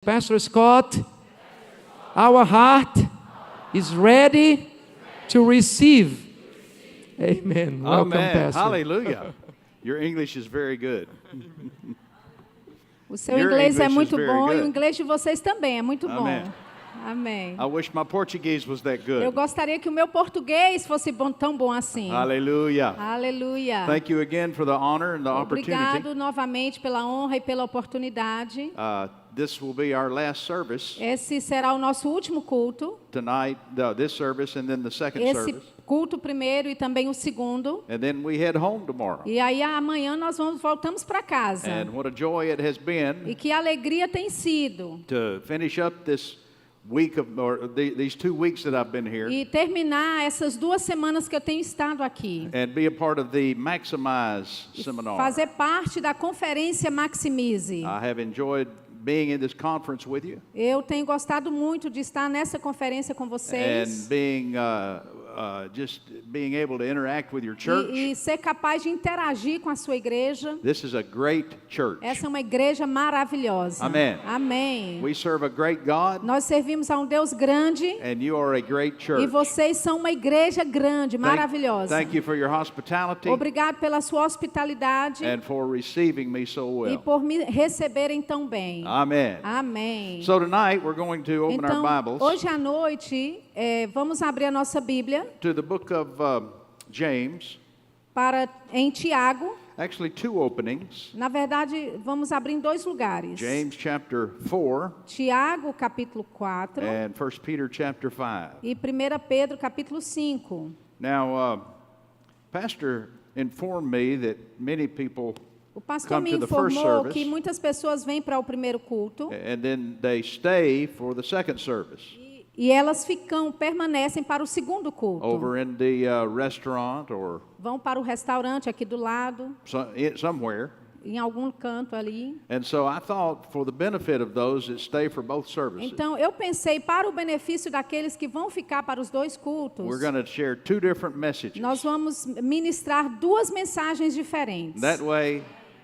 Pastor Scott, our heart is ready to receive. Amen. Welcome, Amen. Pastor. Hallelujah. Your English is very good. O seu Your inglês é English muito is very bom e good. o inglês de vocês também é muito bom. Amen. Amém. I wish my Portuguese was that Eu good. gostaria que o meu português fosse tão bom assim. Hallelujah. Aleluia. Thank you again for the honor and the opportunity. Obrigado novamente pela honra e pela oportunidade. This will be our last service Esse será o nosso último culto. tonight, this service, and then the second Esse service. culto primeiro e também o segundo. And then we head home tomorrow. E aí amanhã nós voltamos para casa. And what a joy it has E been que alegria tem sido. to finish up this week these 2 weeks that I've been here E terminar essas 2 semanas que eu tenho estado aqui. and be a part of the Maximize seminar. Fazer parte da conferência Maximize. I have enjoyed being in this conference with you Eu tenho gostado muito de estar nessa conferência com and vocês. being just being able to interact with your church. E ser capaz de interagir com a sua igreja. This is a great church. Essa é uma igreja maravilhosa. Amém. Amém. We serve a great God, Nós servimos a um Deus grande and you are a great e church. vocês são uma igreja grande, maravilhosa. Thank you for your hospitality Obrigado pela sua hospitalidade and for receiving me so e well. por me receberem tão bem. Amen. Amém. So tonight we're going to open Então, our Bibles hoje à noite, vamos abrir a nossa Bíblia to the book of James. em Tiago. Actually, 2 openings. Na verdade, vamos abrir em 2 lugares. James chapter 4 Tiago, capítulo 4, and 1 Peter chapter 5. e 1 Pedro, capítulo 5. Now, Pastor informed me that many people O pastor come me to the first informou service que muitas pessoas vêm para o primeiro culto and then they stay for the second service e elas permanecem para o segundo culto. over in the restaurant or Vão para o restaurante aqui do lado, somewhere. em algum canto ali. And so I thought for the benefit of those that stay for both services, Então, eu pensei, para o benefício daqueles que vão ficar para os 2 cultos, we're going to share 2 different messages. nós vamos ministrar 2 mensagens diferentes.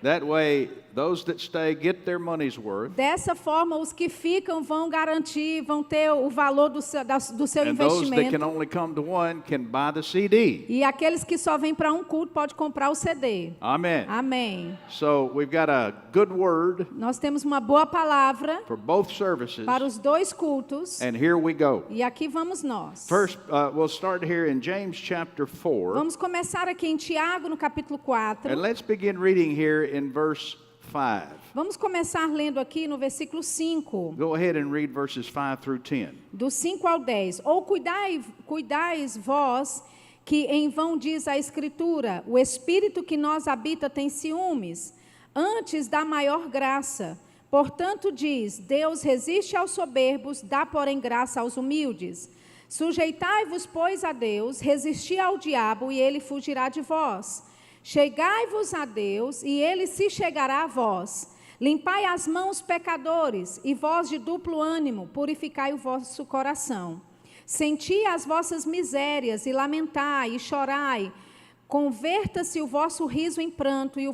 That way, those that stay get their money's worth, Dessa forma, os que ficam vão garantir, vão ter o valor do seu and those that can investimento. only come to one can buy the CD. E aqueles que só vêm para um culto podem comprar o CD. Amen. Amém. So we've got a good word Nós temos uma boa palavra for both services, para os 2 cultos. and here we go. E aqui vamos nós. First, we'll start here in James chapter 4, Vamos começar aqui em Tiago, no capítulo 4. and let's begin reading here in verse 5. Vamos começar lendo aqui no versículo 5. Go ahead and read verses 5 through 10. Do 5 ao 10. Ou cuidais vós, que em vão diz a Escritura, o Espírito que nós habita tem ciúmes, antes dá maior graça. Portanto diz, Deus resiste aos soberbos, dá porém graça aos humildes. Sujeitai-vos, pois, a Deus, resisti ao diabo, e ele fugirá de vós. Chegai-vos a Deus, e ele se chegará a vós. Limpai as mãos, pecadores, e vós de duplo ânimo, purificai o vosso coração. Senti as vossas misérias, e lamentai, e chorai. Converta-se o vosso riso em pranto, e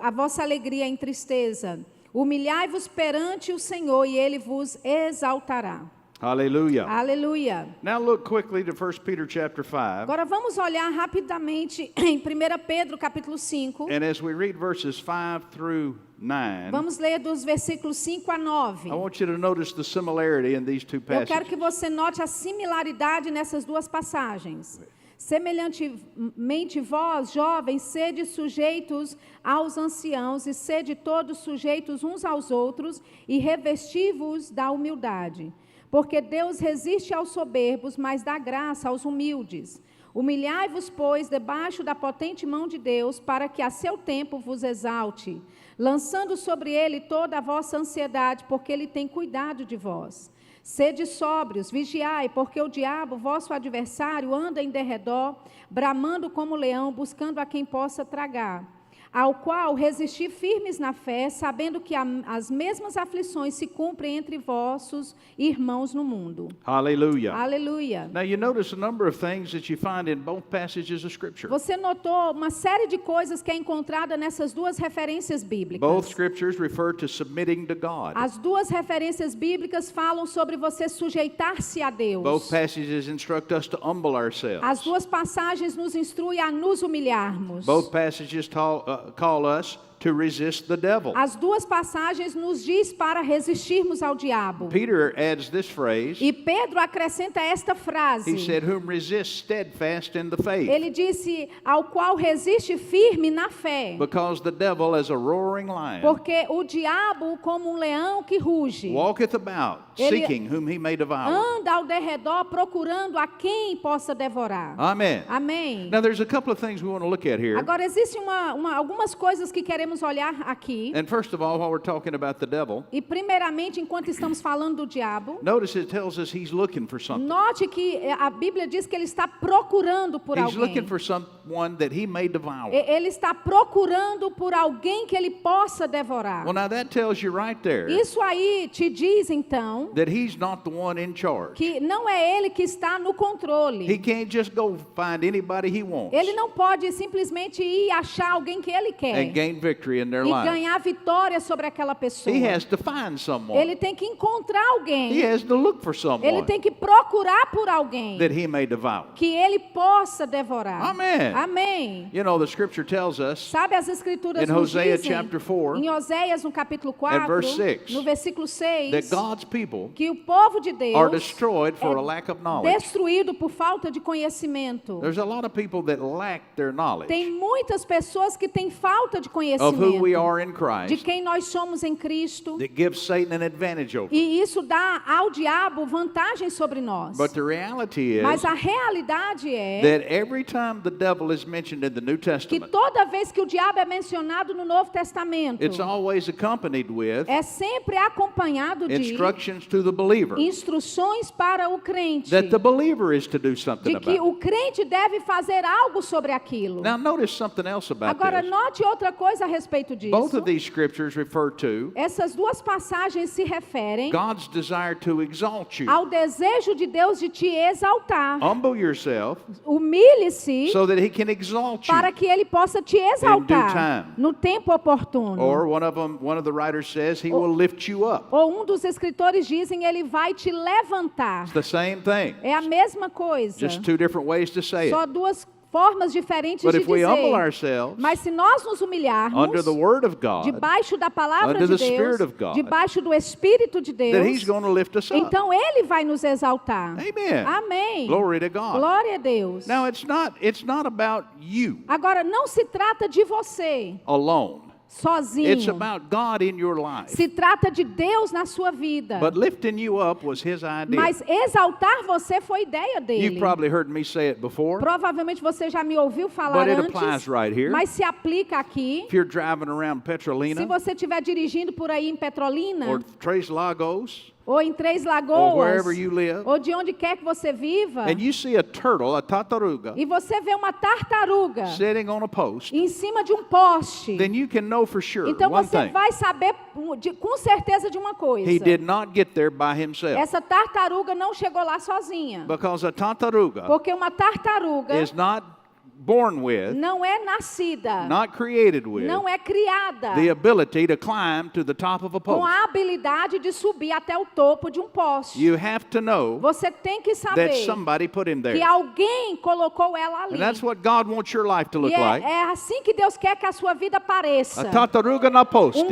a vossa alegria em tristeza. Humilhai-vos perante o Senhor, e ele vos exaltará. Hallelujah. Aleluia. Now look quickly to 1 Peter chapter 5. Agora vamos olhar rapidamente em 1 Pedro capítulo 5. And as we read verses 5 through 9, Vamos ler dos versículos 5 a 9. I want you to notice the similarity in these 2 Eu quero passages. que você note a similaridade nessas 2 passagens. Semelhantemente vós, jovens, sede sujeitos aos anciãos, e sede todos sujeitos uns aos outros, e revesti-vos da humildade. Porque Deus resiste aos soberbos, mas dá graça aos humildes. Humilhai-vos, pois, debaixo da potente mão de Deus, para que a seu tempo vos exalte, lançando sobre ele toda a vossa ansiedade, porque ele tem cuidado de vós. Sede sóbrios, vigiai, porque o diabo, vosso adversário, anda em derredor, bramando como leão, buscando a quem possa tragar. ao qual resisti firmes na fé, sabendo que as mesmas aflições se cumprem entre vossos irmãos no mundo. Hallelujah. Aleluia. Now you notice a number of things that you find in both passages of Scripture. Você notou uma série de coisas que é encontrada nessas duas referências bíblicas. Both Scriptures refer to submitting to God. As duas referências bíblicas falam sobre você sujeitar-se a Deus. Both passages instruct us to humble ourselves. As duas passagens nos instruem a nos humilharmos. Both passages call us to resist the devil. As duas passagens nos diz para resistirmos ao diabo. Peter adds this phrase. E Pedro acrescenta esta frase. He said, "Whom resist steadfast in the faith." Ele disse, ao qual resiste firme na fé. Because the devil, as a roaring lion, Porque o diabo, como um leão que ruge, walketh about, Ele seeking whom he may devour. anda ao derredor procurando a quem possa devorar. Amen. Amém. Now there's a couple of things we want to look at here. Agora, existem algumas coisas que queremos olhar aqui. And first of all, while we're talking about the devil, E primeiramente, enquanto estamos falando do diabo, notice it tells us he's looking for something. note que a Bíblia diz que ele está procurando por He's alguém. looking for someone that he may devour. Ele está procurando por alguém que ele possa devorar. Well, now that tells you right there Isso aí te diz, então, that he's not the one in charge. que não é ele que está no He controle. can't just go find anybody he wants Ele não pode simplesmente ir achar alguém que ele quer and gain victory in their e life. ganhar vitória sobre aquela pessoa. He has to find someone. Ele tem que encontrar He alguém. has to look for Ele someone tem que procurar por alguém that he may devour. que ele possa devorar. Amen. Amém. You know, the scripture tells us Sabe, as escrituras in nos Hosea dizem, chapter 4, em Oséias, no capítulo and 4, verse 6, no versículo 6, that God's people que o povo de are Deus destroyed for a lack of knowledge. destruído por falta de conhecimento. There's a lot of people that lack their knowledge Tem muitas pessoas que têm falta de of who we conhecimento are in de Christ quem nós somos em Cristo. that gives Satan an advantage over. E isso dá ao diabo vantagem sobre nós. But the reality Mas is a realidade é that every time the devil is mentioned in the New que Testament, toda vez que o diabo é mencionado no Novo Testamento, it's always accompanied with é sempre acompanhado de instructions to the believer instruções para o crente, that the believer is to do something de que about. o crente deve fazer algo sobre aquilo. Now notice something else about Agora, this. note outra coisa a respeito Both disso. of these scriptures refer to Essas duas passagens se referem God's desire to exalt you. ao desejo de Deus de te exaltar. Humble yourself Humilhe-se so that he can exalt you. para que ele possa te exaltar time. no tempo oportuno. Or one of the writers says he will lift you up. Ou um dos escritores dizem, ele vai te levantar. It's the same thing. É a mesma coisa. Just two different ways to say Só it. duas formas diferentes But de if we humble dizer. ourselves Mas se nós nos humilharmos under the word of God, debaixo da palavra under de the Spirit Deus, of God, debaixo do Espírito de then he's Deus, going to lift us up. então Ele vai nos exaltar. Amen. Amém. Glory to God. Glória a Deus. Now it's not about you Agora, não se trata de você alone. It's sozinho. about God in your life. Se trata de Deus na sua vida. But lifting you up was his idea. Mas exaltar você foi ideia You've dele. probably heard me say it before. Provavelmente você já me ouviu falar But it antes, applies right here. mas se aplica aqui. If you're driving around Se Petrolina você estiver dirigindo por aí em Petrolina, or Tres Lagos, ou em Três or Lagoas, wherever you live, ou de onde quer que você viva, and you see a turtle, a tartaruga, e você vê uma tartaruga sitting on a post, em cima de um poste, then you can know for sure então one você thing. vai saber com certeza de uma coisa. He did not get there by himself. Essa tartaruga não chegou lá sozinha. Because a tartaruga Porque uma tartaruga is not born with, não é nascida, not created with, não é criada the ability to climb to the top of a com post. a habilidade de subir até o topo de um poste. You have to know Você tem que that saber somebody put him que there. alguém colocou ela ali. And that's what God wants your life to look E like. é assim que Deus quer que a sua vida pareça. A tartaruga na poste.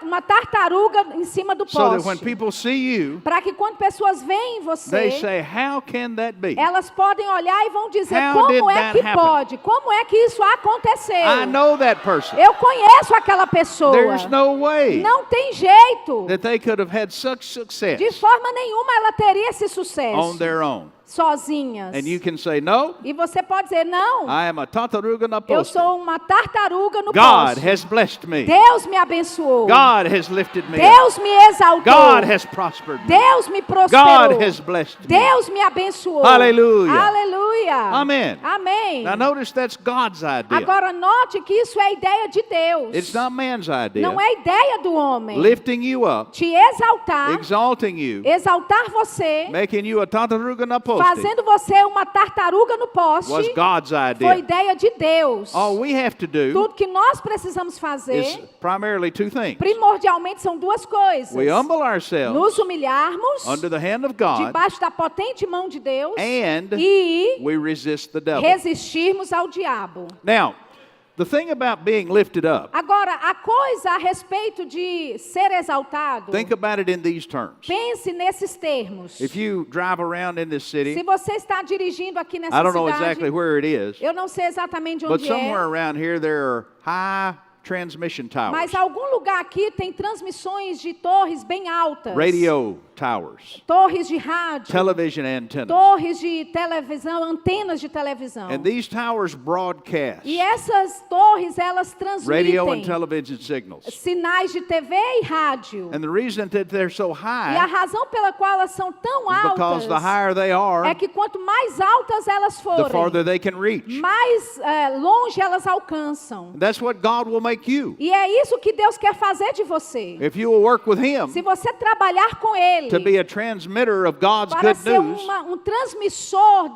Uma tartaruga em cima do So that when poste. people see you, Para que quando pessoas veem they você, say, how can that be? elas podem olhar e vão dizer, How did como é that que happen? pode? Como é que isso aconteceu? I know that person. Eu conheço aquela pessoa. There's no way Não tem jeito. that they could have had such success De forma nenhuma ela teria esse on sucesso their own. sozinhas. And you can say, no, E você pode dizer, não, I am a tartaruga na eu posta. sou uma tartaruga no God poste. has blessed me. Deus me abençoou. God has lifted me up. Deus me exaltou. God has prospered me. Deus me prosperou. God has blessed me. Deus me abençoou. Aleluia. Aleluia. Amen. Amém. Now notice that's God's idea. Agora note que isso é ideia de Deus. It's not man's idea. Não é ideia do homem. Lifting you up, Te exaltar, exalting you, exaltar você, making you a tartaruga na posta fazendo você uma tartaruga no poste, was God's foi idea. ideia de Deus. All we have to do Tudo que nós precisamos is fazer, primarily two things. primordialmente, são duas coisas. We humble ourselves Nos humilharmos under the hand of God, debaixo da potente mão de Deus and e we resist the devil. resistirmos ao diabo. Now, the thing about being lifted up, Agora, a coisa a respeito de ser exaltado, think about it in these terms. pense nesses termos. If you drive around in this Se city, você está dirigindo aqui nessa I don't know cidade, exactly where it is, eu não sei exatamente but onde somewhere é, around here there are high transmission towers, mas algum lugar aqui tem transmissões de torres bem altas. radio towers, Torres de rádio, television antennas. torres de televisão, antenas de televisão. And these towers broadcast E essas torres, elas radio and transmitem television signals. sinais de TV e rádio. And the reason that they're so E a high razão pela qual elas são tão is because altas the higher they are, é que quanto mais altas elas the forem, farther they can reach. mais longe elas alcançam. And that's what God will make you. E é isso que Deus quer fazer de você. If you will work with Him Se você trabalhar com Ele to be a transmitter of God's para good ser news, um transmissor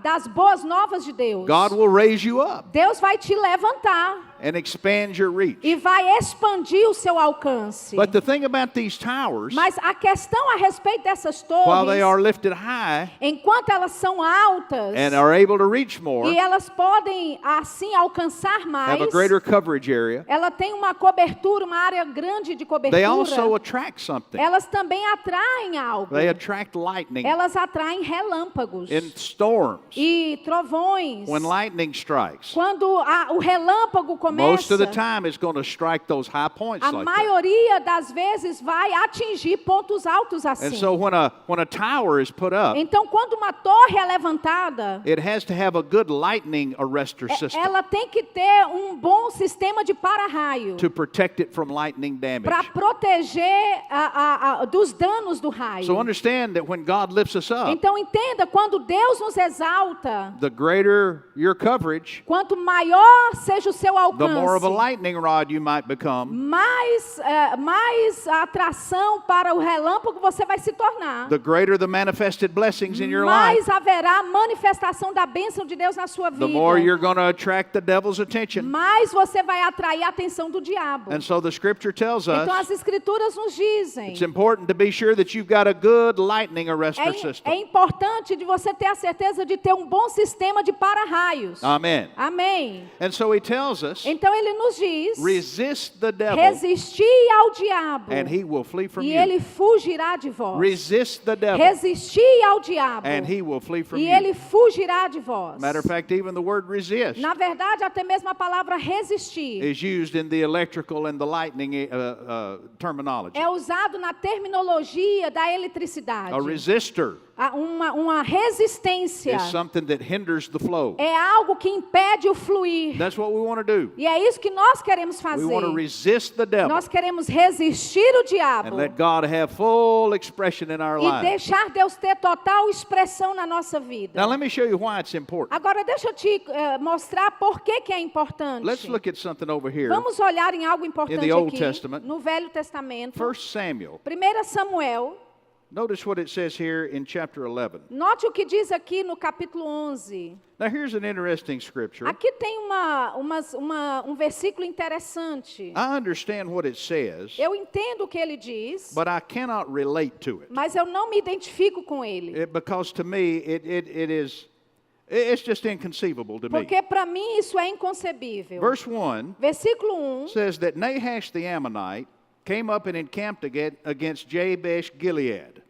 das boas novas de Deus, God will raise you up Deus vai te levantar and expand your reach. e vai expandir o seu alcance. But the thing about these towers, Mas a questão a respeito dessas while they are torres, lifted high enquanto elas são altas and are able to reach more, e elas podem assim alcançar mais, have a greater coverage area, ela tem uma cobertura, uma área grande de they also cobertura, attract something. elas também atraem algo. They attract lightning Elas atraem relâmpagos in storms. e trovões. When lightning strikes, Quando o relâmpago most of the começa, time it's going to strike those high points a like that. maioria das vezes vai atingir pontos altos assim. And so when a tower is put up, Então, quando uma torre é levantada, it has to have a good lightning arrestor system ela tem que ter um bom sistema de para-raio to protect it from lightning damage. para proteger dos danos do raio. So understand that when God lifts us up, Então, entenda, quando Deus nos exalta, the greater your coverage, quanto maior seja o seu the more of a alcance, lightning rod you might become, mais atração para o relâmpago você vai se tornar. the greater the manifested blessings in your life, Mais haverá manifestação da bênção de Deus na sua vida. the more you're going to attract the devil's attention. Mais você vai atrair a atenção do diabo. And so the scripture tells Então us as escrituras nos dizem, it's important to be sure that you've got a good lightning arrestor system. é importante de você ter a certeza de ter um bom sistema de para-raios. Amen. Amém. And so he tells us, Então ele nos diz, resist the devil resistir ao diabo and he will flee from e you. ele fugirá de vós. Resist the devil Resistir ao diabo and he will flee from e you. ele fugirá de vós. Matter of fact, even the word resist Na verdade, até mesmo a palavra resistir is used in the electrical and the lightning terminology. é usado na terminologia da eletricidade. A resistor Uma resistência is something that hinders the flow. é algo que impede o fluir. That's what we want to do. E é isso que nós queremos We fazer. want to resist the devil Nós queremos resistir o diabo and let God have full expression in our e lives. deixar Deus ter total expressão na nossa vida. Now let me show you why it's important. Agora deixa eu te mostrar por que é importante. Let's look at something over here. Vamos olhar em algo importante In the Old aqui Testament. no Velho Testamento. 1 Samuel. 1 Samuel. Notice what it says here in chapter 11. Note o que diz aqui no capítulo 11. Now here's an interesting scripture. Aqui tem um versículo interessante. I understand what it says, Eu entendo o que ele diz, but I cannot relate to it. mas eu não me identifico com ele. Because to me, it's just inconceivable to me. Porque para mim isso é inconcebível. Verse 1 Versículo 1 says that Nahash the Ammonite came up and encamped against Jabesh Gilead.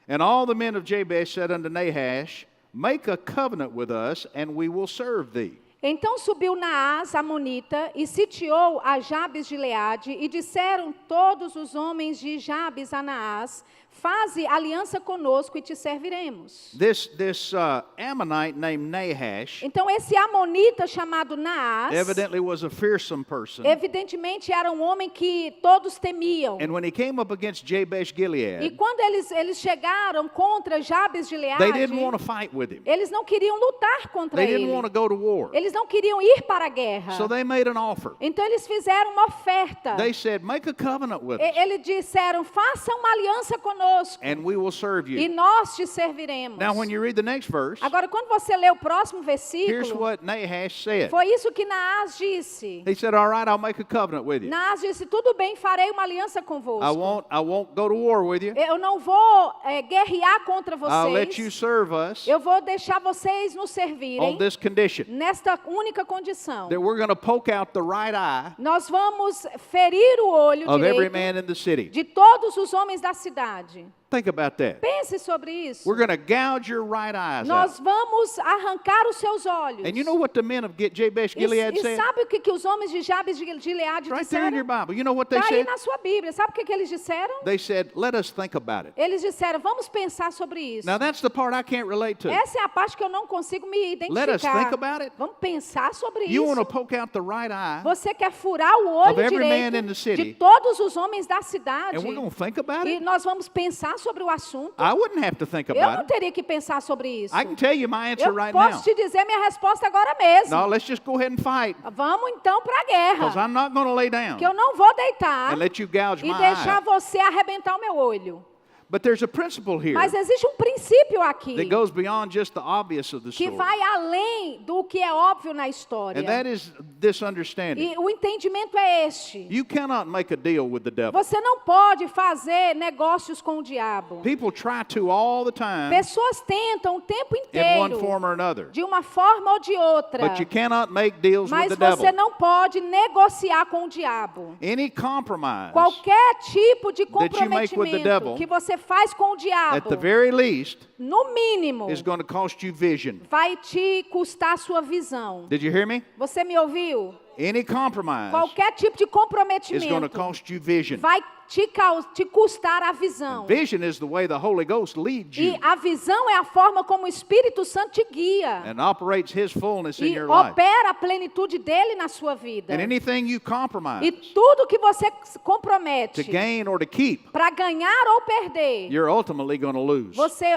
And all the men of Jabesh said unto Nahash, make a covenant with us, and we will serve thee. Então subiu Naás, Amonita, e sitiou a Jabes de Gileade, e disseram todos os homens de Jabes a Naás: faze aliança conosco e te serviremos. This Ammonite named Nahash Então esse amonita chamado Naás, evidently was a fearsome person. evidentemente era um homem que todos temiam. And when he came up against Jabesh E Gilead, quando eles chegaram contra Jabes de they didn't Gileade, want to fight with him. eles não queriam lutar contra They didn't ele. want to go to war. Eles não queriam ir para a guerra. So they made an offer. Então eles fizeram uma oferta. They said, make a covenant with us, Eles disseram: faça uma aliança conosco and we will serve e you. nós te serviremos. Now, when you read the next verse, Agora, quando você lê o próximo here's versículo, what Nahash said. foi isso que Naás disse. He said, all right, I'll make a covenant with you. Naás disse: tudo bem, farei uma aliança convosco. I won't go to war with you. Eu não vou guerrear contra I'll let you vocês. serve us Eu vou deixar vocês nos servirem on this condition, nesta única condição. that we're going to poke out the right eye Nós vamos ferir o olho of every direito man in the city. de todos os homens da cidade. Think about that. Pense sobre isso. We're going to gouge your right eyes Nós out. vamos arrancar os seus olhos. And you know what the men of Jabesh Gilead E said? sabe o que os homens de Jabes de Gileade Right there in your disseram? Bible. You know what they Está aí said? na sua Bíblia. Sabe o que eles disseram? They said, let us think about it. Eles disseram: vamos pensar sobre isso. Now, that's the part I can't relate to. Essa é a parte que eu não consigo me Let us identificar. think about it. Vamos pensar sobre You want to isso. poke out the right eye, Você quer furar o olho of every man in direito the city. de todos os homens da cidade. and we're going to think about E it? nós vamos pensar sobre o assunto. I wouldn't have to think Eu about não it. teria que pensar sobre isso. I can tell you my answer Eu right posso now. te dizer minha resposta agora mesmo. No, let's just go ahead and fight, Vamos então para a because guerra. I'm not going to lay down Que eu não vou deitar and let you gouge e my deixar eye. você arrebentar o meu olho. But there's a principle here Mas existe um princípio aqui that goes beyond just the obvious of the que story. vai além do que é óbvio na história. And that is this understanding. E o entendimento é este. You cannot make a deal with the devil. Você não pode fazer negócios com o diabo. People try to all the time Pessoas tentam o tempo in one inteiro, form or another. de uma forma ou de outra. But you cannot make deals with Mas the você devil. não pode negociar com o diabo. Any compromise, Qualquer tipo de that you make with the devil, comprometimento que você faz com o at diabo, the very least, no mínimo, is going to cost you vision. vai te custar sua visão. Did you hear me? Você me ouviu? Any compromise Qualquer tipo de is going to comprometimento cost you vision. vai te custar a visão. Vision is the way the Holy Ghost leads E you a visão é a forma como o Espírito Santo te guia and operates His fullness in e your life. opera a plenitude dele na sua vida. And anything you E compromise tudo que você to compromete gain or to keep, para ganhar ou perder, you're ultimately going to lose. você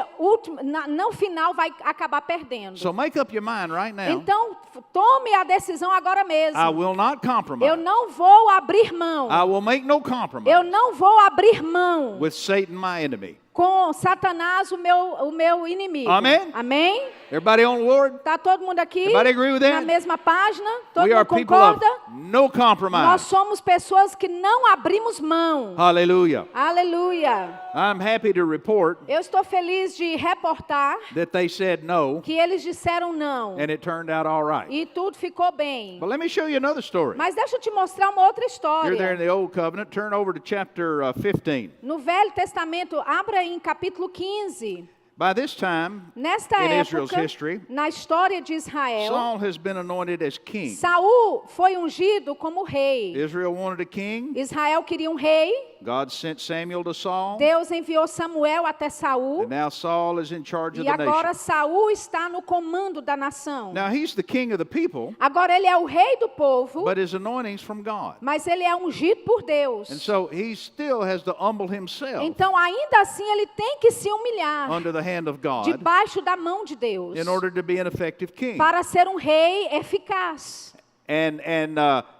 no final vai acabar perdendo. So make up your mind right now. Então, tome a decisão agora mesmo. I will not Eu compromise. não vou abrir mão. I will make no Eu compromise não vou abrir mão with Satan, my enemy. com Satanás, o meu inimigo. Amém? Amém? Everybody on board? Tá todo mundo aqui? Everybody agree with that? Na mesma página? Todo We are mundo people of concorda? no Nós compromise. somos pessoas que não abrimos mão. Hallelujah. Aleluia. I'm happy to report Eu estou feliz de reportar that they said no, que eles disseram não. and it turned out all right. E tudo ficou bem. But let me show you another story. Mas deixa eu te mostrar uma outra You're there in história. the Old Covenant. Turn over to chapter 15. No Velho Testamento, abra em capítulo 15. By this time, Nesta in Israel's época, history, na história de Israel, Saul has been anointed as king. Saul foi ungido como rei. Israel wanted a king. Israel queria um rei. God sent Samuel to Saul. Deus enviou Samuel até Saul. And now Saul is in charge of E the agora nation. Saul está no comando da nação. Now he's the king of the people, Agora ele é o rei do povo, but his anointing's from God. mas ele é ungido por Deus. And so he still has to humble himself Então, ainda assim, ele tem que se humilhar under the hand of God debaixo da mão de Deus in order to be an effective king para ser um rei eficaz and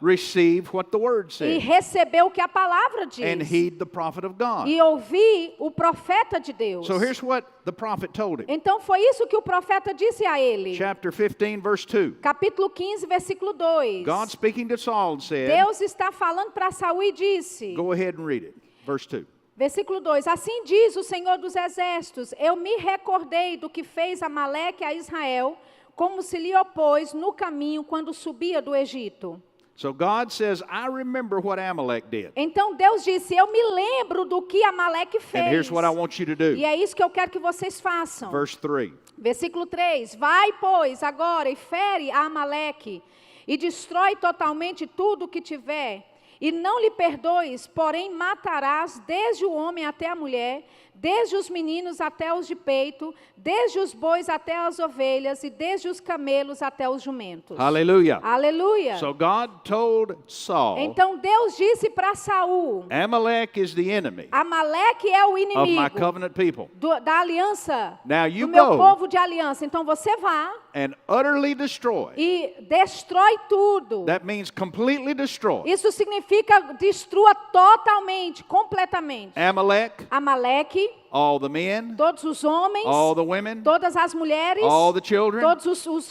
receive what the word e says receber o que a palavra diz and heed the prophet of God. e ouvir o profeta de Deus. So here's what the prophet told him. Então, foi isso que o profeta disse a ele. Chapter 15, verse 2. Capítulo 15, versículo 2. God speaking to Saul said, Deus está falando para Saul e disse, go ahead and read it. Verse 2. versículo 2: Assim diz o Senhor dos Exércitos, eu me recordei do que fez Amaleque a Israel, como se lhe opôs no caminho quando subia do Egito. So God says, I remember what Amalek did. Então Deus disse: eu me lembro do que Amaleque fez. And here's what I want you to do. E é isso que eu quero que vocês façam. Verse 3. Versículo 3: vai, pois, agora e fere a Amaleque, e destrói totalmente tudo o que tiver, e não lhe perdoes, porém matarás desde o homem até a mulher, desde os meninos até os de peito, desde os bois até as ovelhas, e desde os camelos até os jumentos. Hallelujah. Aleluia. So God told Saul, Então Deus disse para Saul: Amalek is the enemy Amaleque é o of my inimigo covenant people. da aliança, Now you do meu go povo de aliança. Então você vá and utterly destroy. e destrói tudo. That means completely destroy. Isso significa destrua totalmente, completamente. Amalek, Amaleque, all the men, todos os homens, all the women, todas as mulheres, all the children, todos os all the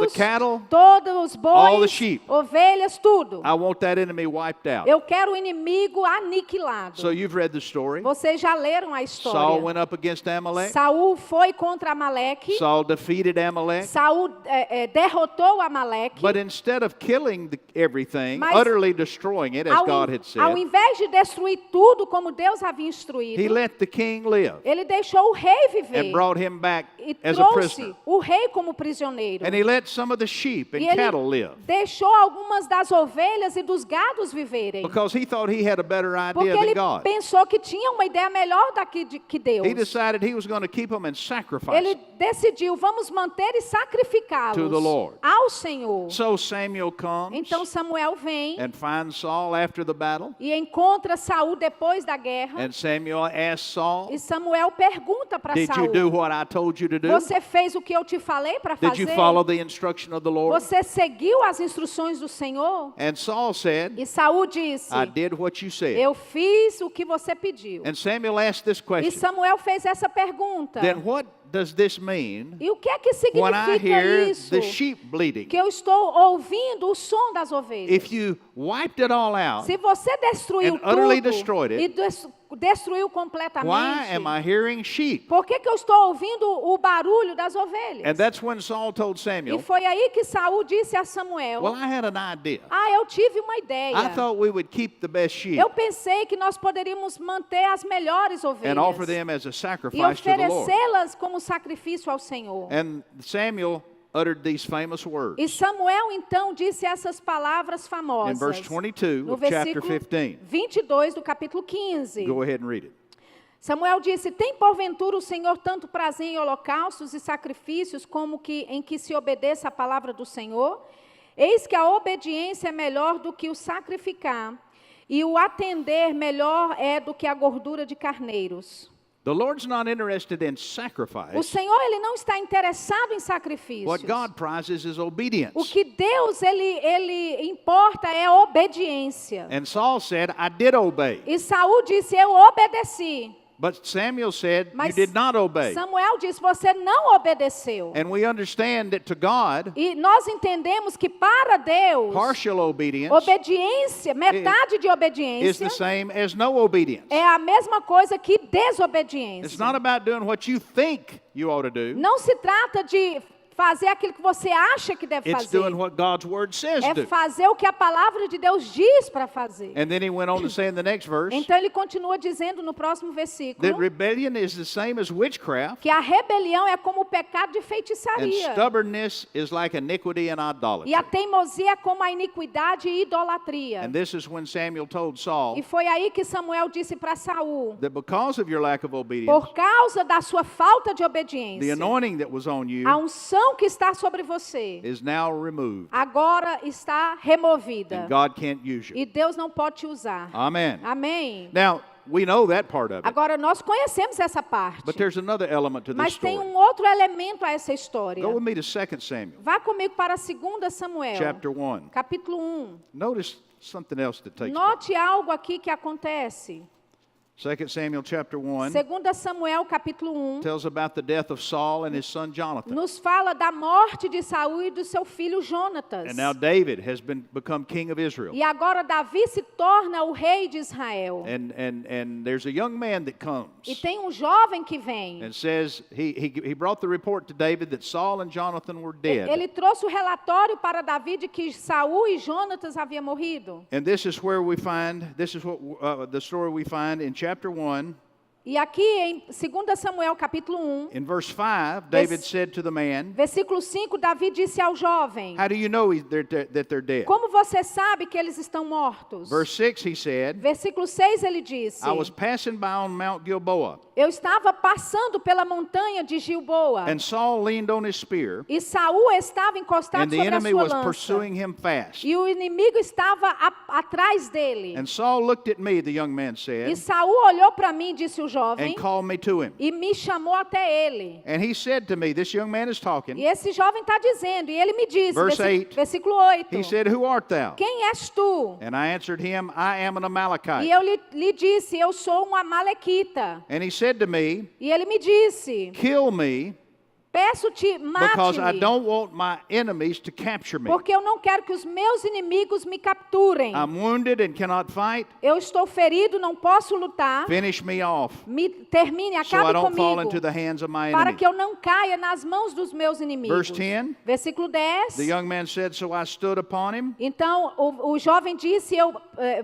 filhos, cattle, todos os all the bois, sheep. ovelhas, tudo. I want that enemy wiped out. Eu quero o inimigo aniquilado. So you've read the story. Vocês já leram a Saul história. went up against Amalek. Saul foi contra Amaleque. Saul defeated Amalek. Saul derrotou Amaleque. But instead of killing everything, Mas utterly destroying it, as God had ao said, invés de destruir tudo como Deus havia instruído, he let the king live ele deixou o rei viver and brought him back e as a trouxe prisoner. o rei como prisioneiro. And he let some of the sheep and E ele cattle live deixou algumas das ovelhas e dos gados viverem. because he thought he had a better Porque idea ele than God. pensou que tinha uma ideia melhor que Deus. He decided he was going to keep them and sacrifice Ele them. decidiu, vamos manter e sacrificá-los To the Lord. ao Senhor. So Samuel comes Então Samuel vem and finds Saul after the battle. e encontra Saul depois da guerra. And Samuel asks Saul, E Samuel pergunta para did you Saul: do what I told you to do? você fez o que eu te falei para Did you fazer? follow the instruction of the Lord? Você seguiu as instruções do Senhor? And Saul said, E Saul disse: I did what you said. eu fiz o que você pediu. And Samuel asked this E question, Samuel fez essa pergunta. then what does this mean E o que é que when I significa hear isso? the sheep bleating? Que eu estou ouvindo o som das ovelhas. If you wiped it all out, Se você destruiu and utterly tudo destroyed it, e destruiu why completamente, am I hearing sheep? por que eu estou ouvindo o barulho das ovelhas? And that's when Saul told E Samuel, foi aí que Saul disse a Samuel: well, I had an idea. eu tive uma ideia. I thought we would keep the best sheep Eu pensei que nós poderíamos manter as melhores ovelhas and offer them as a e sacrifice to the Lord. oferecê-las como sacrifício ao Senhor. And Samuel uttered these famous words E Samuel então disse essas palavras in famosas. verse 22 No of chapter versículo 15. 22 do capítulo 15. Go ahead and read it. Samuel disse: tem porventura o Senhor tanto prazer em holocaustos e sacrifícios como que em que se obedeça a palavra do Senhor? Eis que a obediência é melhor do que o sacrificar, e o atender melhor é do que a gordura de carneiros. The Lord's not interested in O sacrifice. Senhor, ele não está interessado em sacrifícios. What God prizes is O obedience. que Deus ele importa é a obediência. And Saul said, I did obey. E Saul disse: eu obedeci. But Samuel said, you Mas did not obey. Samuel disse: você não obedeceu. And we understand that to God, E nós entendemos que para Deus, partial obedience obediência, metade de is obediência, the same as no obedience. é a mesma coisa que desobediência. It's not about doing what you think you ought to do. Não se trata de fazer aquilo que você acha que deve It's fazer. doing what God's word says É do. fazer o que a palavra de Deus diz para fazer. And then he went on to say in the next verse Então ele continua dizendo no próximo versículo that rebellion is the same as witchcraft, que a rebelião é como o pecado de and feitiçaria. stubbornness is like iniquity and idolatry. E a teimosia é como a iniquidade e idolatria. And this is when Samuel told Saul E foi aí que Samuel disse para Saul: that because of your lack of obedience, por causa da sua falta de the obediência, anointing that was on you a unção que está sobre você is now removed, agora está removida. and God can't use you. E Deus não pode te usar. Amen. Amém. Now, we know that part of it, Agora nós conhecemos essa parte. but there's another element to this Mas tem story. outro elemento a essa história. Go with me to 2 Samuel, Vá comigo para 2 Samuel, chapter 1. capítulo 1. Notice something else that takes place. Note algo aqui que acontece. 2 Samuel chapter 1 2 Samuel capítulo 1 tells about the death of Saul and his son Jonathan. nos fala da morte de Saul e do seu filho Jonatas. And now David has become king of Israel. E agora Davi se torna o rei de Israel. And there's a young man that comes E tem jovem que vem. and says he brought the report to David that Saul and Jonathan were dead. Ele trouxe o relatório para Davi de que Saul e Jonatas haviam morrido. And this is where we find, this is what the story we find in chapter 1. E aqui em 2 Samuel capítulo 1, In verse 5, David said to the man, versículo 5, Davi disse ao jovem: how do you know that they're dead? Como você sabe que eles estão mortos? Verse 6, he said, Versículo 6 ele disse: I was passing by on Mount Gilboa, Eu estava passando pela montanha de Gilboa, and Saul leaned on his spear, e Saul estava and encostado the sobre a enemy sua was lança. pursuing him fast. E o inimigo estava atrás dele. And Saul looked at me, the young man E said, Saul olhou para mim, disse o jovem, and called me to him. e me chamou até ele. And he said to me, this young man is talking, E esse jovem está dizendo, e ele me disse, Verse 8, versículo 8, he said, who art thou? quem és tu? And I answered him, I am an E Amalekite. eu lhe disse, eu sou um amalequita. And he said to me, E ele me disse, kill me, peço-te, because I mate-me, don't want my enemies to capture me. porque eu não quero que os meus inimigos me capturem. I'm wounded and cannot fight. Eu estou ferido, não posso lutar. Finish me off, Termine, so I acabe don't fall comigo, into the hands of my para enemies. que eu não caia nas mãos dos meus inimigos. Verse 10, Versículo 10. the young man said, so I stood upon him, Então o jovem disse, eu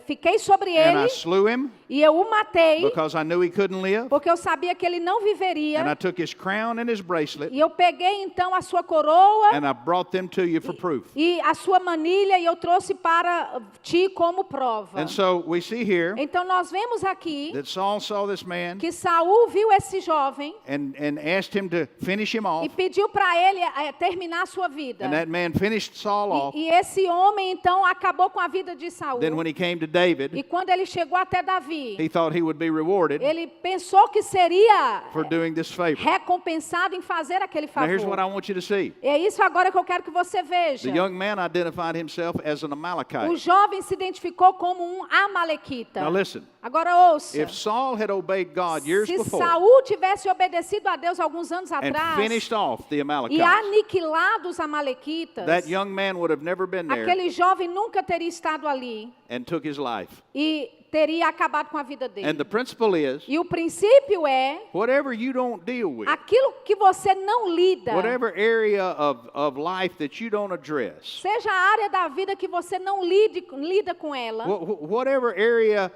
fiquei sobre and ele I slew him, e eu o matei, because I knew he couldn't live. porque eu sabia que ele não viveria. And I took his crown and his bracelet, E eu peguei então a sua coroa and I brought them to you for proof. e a sua manilha e eu trouxe para ti como prova. And so we see here Então nós vemos aqui that Saul saw this man que Saul viu esse jovem and asked him to finish him e off. pediu para ele terminar a sua vida. And that man finished Saul off. E esse homem então acabou com a vida de Saul. Then when he came to E David, quando ele chegou até Davi, he thought he would be rewarded ele pensou que seria for doing this favor. recompensado em fazer aquele Now here's what I favor. want you to see. É isso agora que eu quero que você veja. The young man identified himself as an O Amalekite. jovem se identificou como um amalequita. Now listen, Agora ouça. if Saul had obeyed God years Se before Saul tivesse obedecido a Deus alguns anos and atrás finished off the e Amalekites, aniquilado os amalequitas, that young man would have never been there aquele jovem nunca teria estado ali and took his life. e teria acabado com a vida And dele. the principle is, E o princípio é whatever you don't deal with, aquilo que você não lida, whatever area of life that you don't address, seja a área da vida que você não lida com ela, whatever area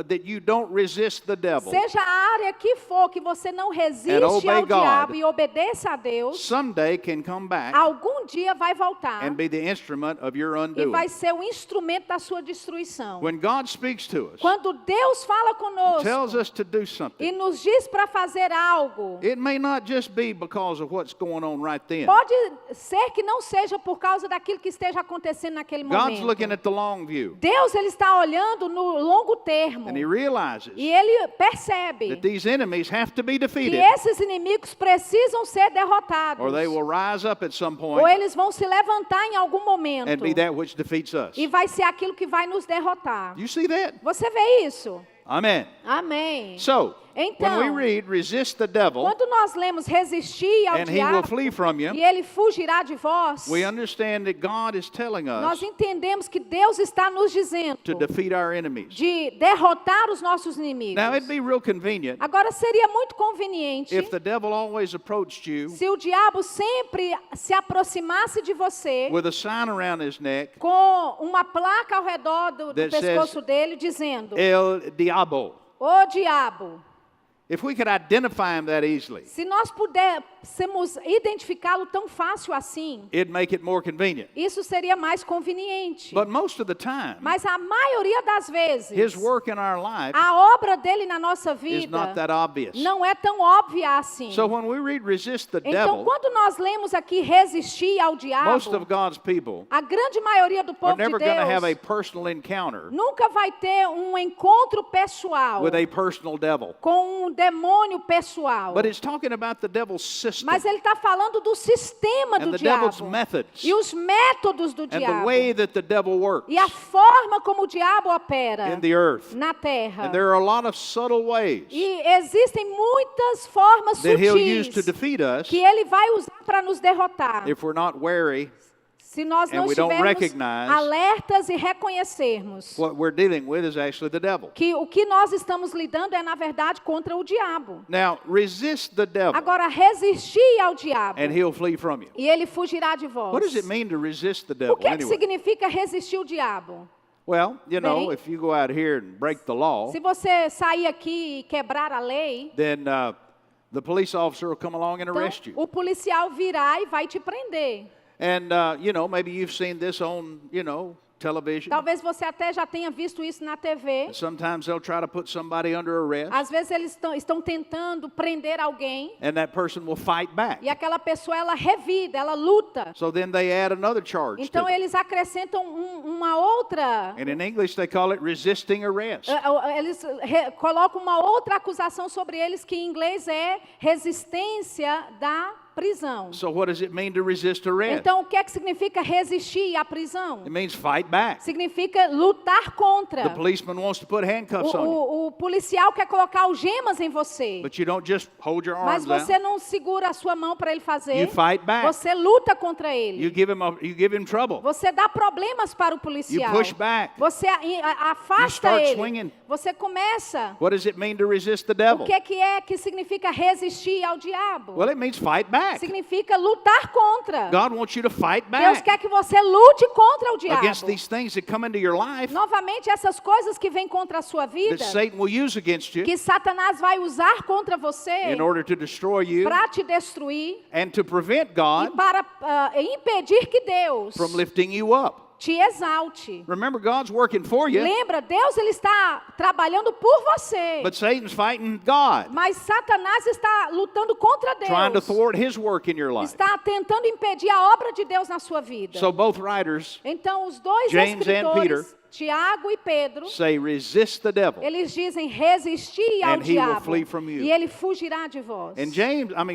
that you don't resist the devil, seja a área que for que você não resiste obey ao God, diabo e obedeça a Deus, someday can come back algum dia vai voltar and be the instrument of your e undoing. vai ser o instrumento da sua destruição. When God speaks to us, Quando Deus fala conosco tells us to do something, e nos diz para fazer algo, it may not just be because of what's going on right then. pode ser que não seja por causa daquilo que esteja acontecendo naquele God's looking momento. at the long view, Deus ele está olhando no longo termo and He realizes e ele percebe that these enemies have to be que defeated, esses inimigos precisam ser derrotados, or they will rise up at some ou point eles vão se levantar em algum momento and be that which defeats us. e vai ser aquilo que vai nos derrotar. You see that? Você vê isso? Amen. Amém. So, when Então, we read, resist the devil, quando nós lemos resistir ao and he will diabo flee from you, e ele fugirá de vós, we understand that God is telling nós us entendemos que Deus está nos dizendo to defeat our enemies. de derrotar os nossos inimigos. Now, it'd be real convenient Agora seria muito conveniente if the devil always approached you se o diabo sempre se aproximasse de você with a sign around his neck, com uma placa ao redor do that pescoço says, dele dizendo: El Diabo. Ô diabo. If we could identify him that easily, Se nós pudéssemos identificá-lo tão fácil assim, it'd make it more convenient. isso seria mais conveniente. But most of the time, Mas a maioria das vezes, his work in our life a obra dele na nossa is vida not that obvious. não é tão óbvia assim. So when we read resist the Então, devil, quando nós lemos aqui resistir ao most of diabo, God's people a grande maioria do are povo de never going to have a Deus personal encounter nunca vai ter um encontro pessoal with a personal devil. com um demônio pessoal. But it's talking about the devil's system Mas ele está falando do sistema and do the diabo. devil's methods E os métodos do and the diabo. way that the devil works E a forma como o diabo opera in the earth. na terra. And there are a lot of subtle ways E existem muitas formas that he'll use to sutis defeat us que ele vai usar para nos derrotar. if we're not wary Se nós and não we don't estivermos recognize alertas e reconhecermos what we're dealing with is actually the devil. que o que nós estamos lidando é, na verdade, contra o diabo. Now, resist the devil Agora, resistir ao diabo and he'll flee from you. e ele fugirá de vós. What does it mean to resist the O devil que é que anyway? significa resistir o diabo? Well, you know, Bem, if you go out here and break the law, Se você sair aqui e quebrar a lei, then the police officer will come along and então, arrest you. o policial virá e vai te prender. And, you know, maybe you've seen this on, you know, television. Talvez você até já tenha visto isso na TV. Sometimes they'll try to put somebody under arrest, Às vezes eles estão tentando prender alguém and that person will fight back. e aquela pessoa ela revida, ela luta. So then they add another charge to Então it. eles acrescentam uma outra. And in English they call it resisting arrest. Eles colocam uma outra acusação sobre eles que em inglês é resistência da prisão. So what does it mean to resist arrest? Então o que é que significa resistir à prisão? It means fight back. Significa lutar The contra. policeman wants to put handcuffs on you, O policial quer colocar algemas em você. but you don't just hold your Mas arms você out. não segura a sua mão para ele fazer. You fight back. Você luta contra You ele. give him trouble. Você dá problemas para o policial. You push back. Você afasta start ele. swinging. Você começa. What does it mean to resist the O devil? que é que significa resistir ao diabo? Well, it means fight back. Significa lutar contra. God wants you to fight Deus back quer que você lute contra o diabo. against these things that come into your life Novamente, essas coisas que vêm contra a sua vida, that Satan will use against you que Satanás vai usar contra você in order to destroy you para te destruir and to prevent e God para impedir que Deus from lifting you up. te exalte. Remember, God's working for you, Lembra, Deus ele está trabalhando por você. but Satan's fighting God, Mas Satanás está lutando contra trying to Deus. thwart his work in your life. Está tentando impedir a obra de Deus na sua vida. So both writers Então, os dois James and escritores, Tiago e Pedro, say, resist the devil. eles dizem resistir ao And he will diabo flee from you. e ele fugirá de vós. And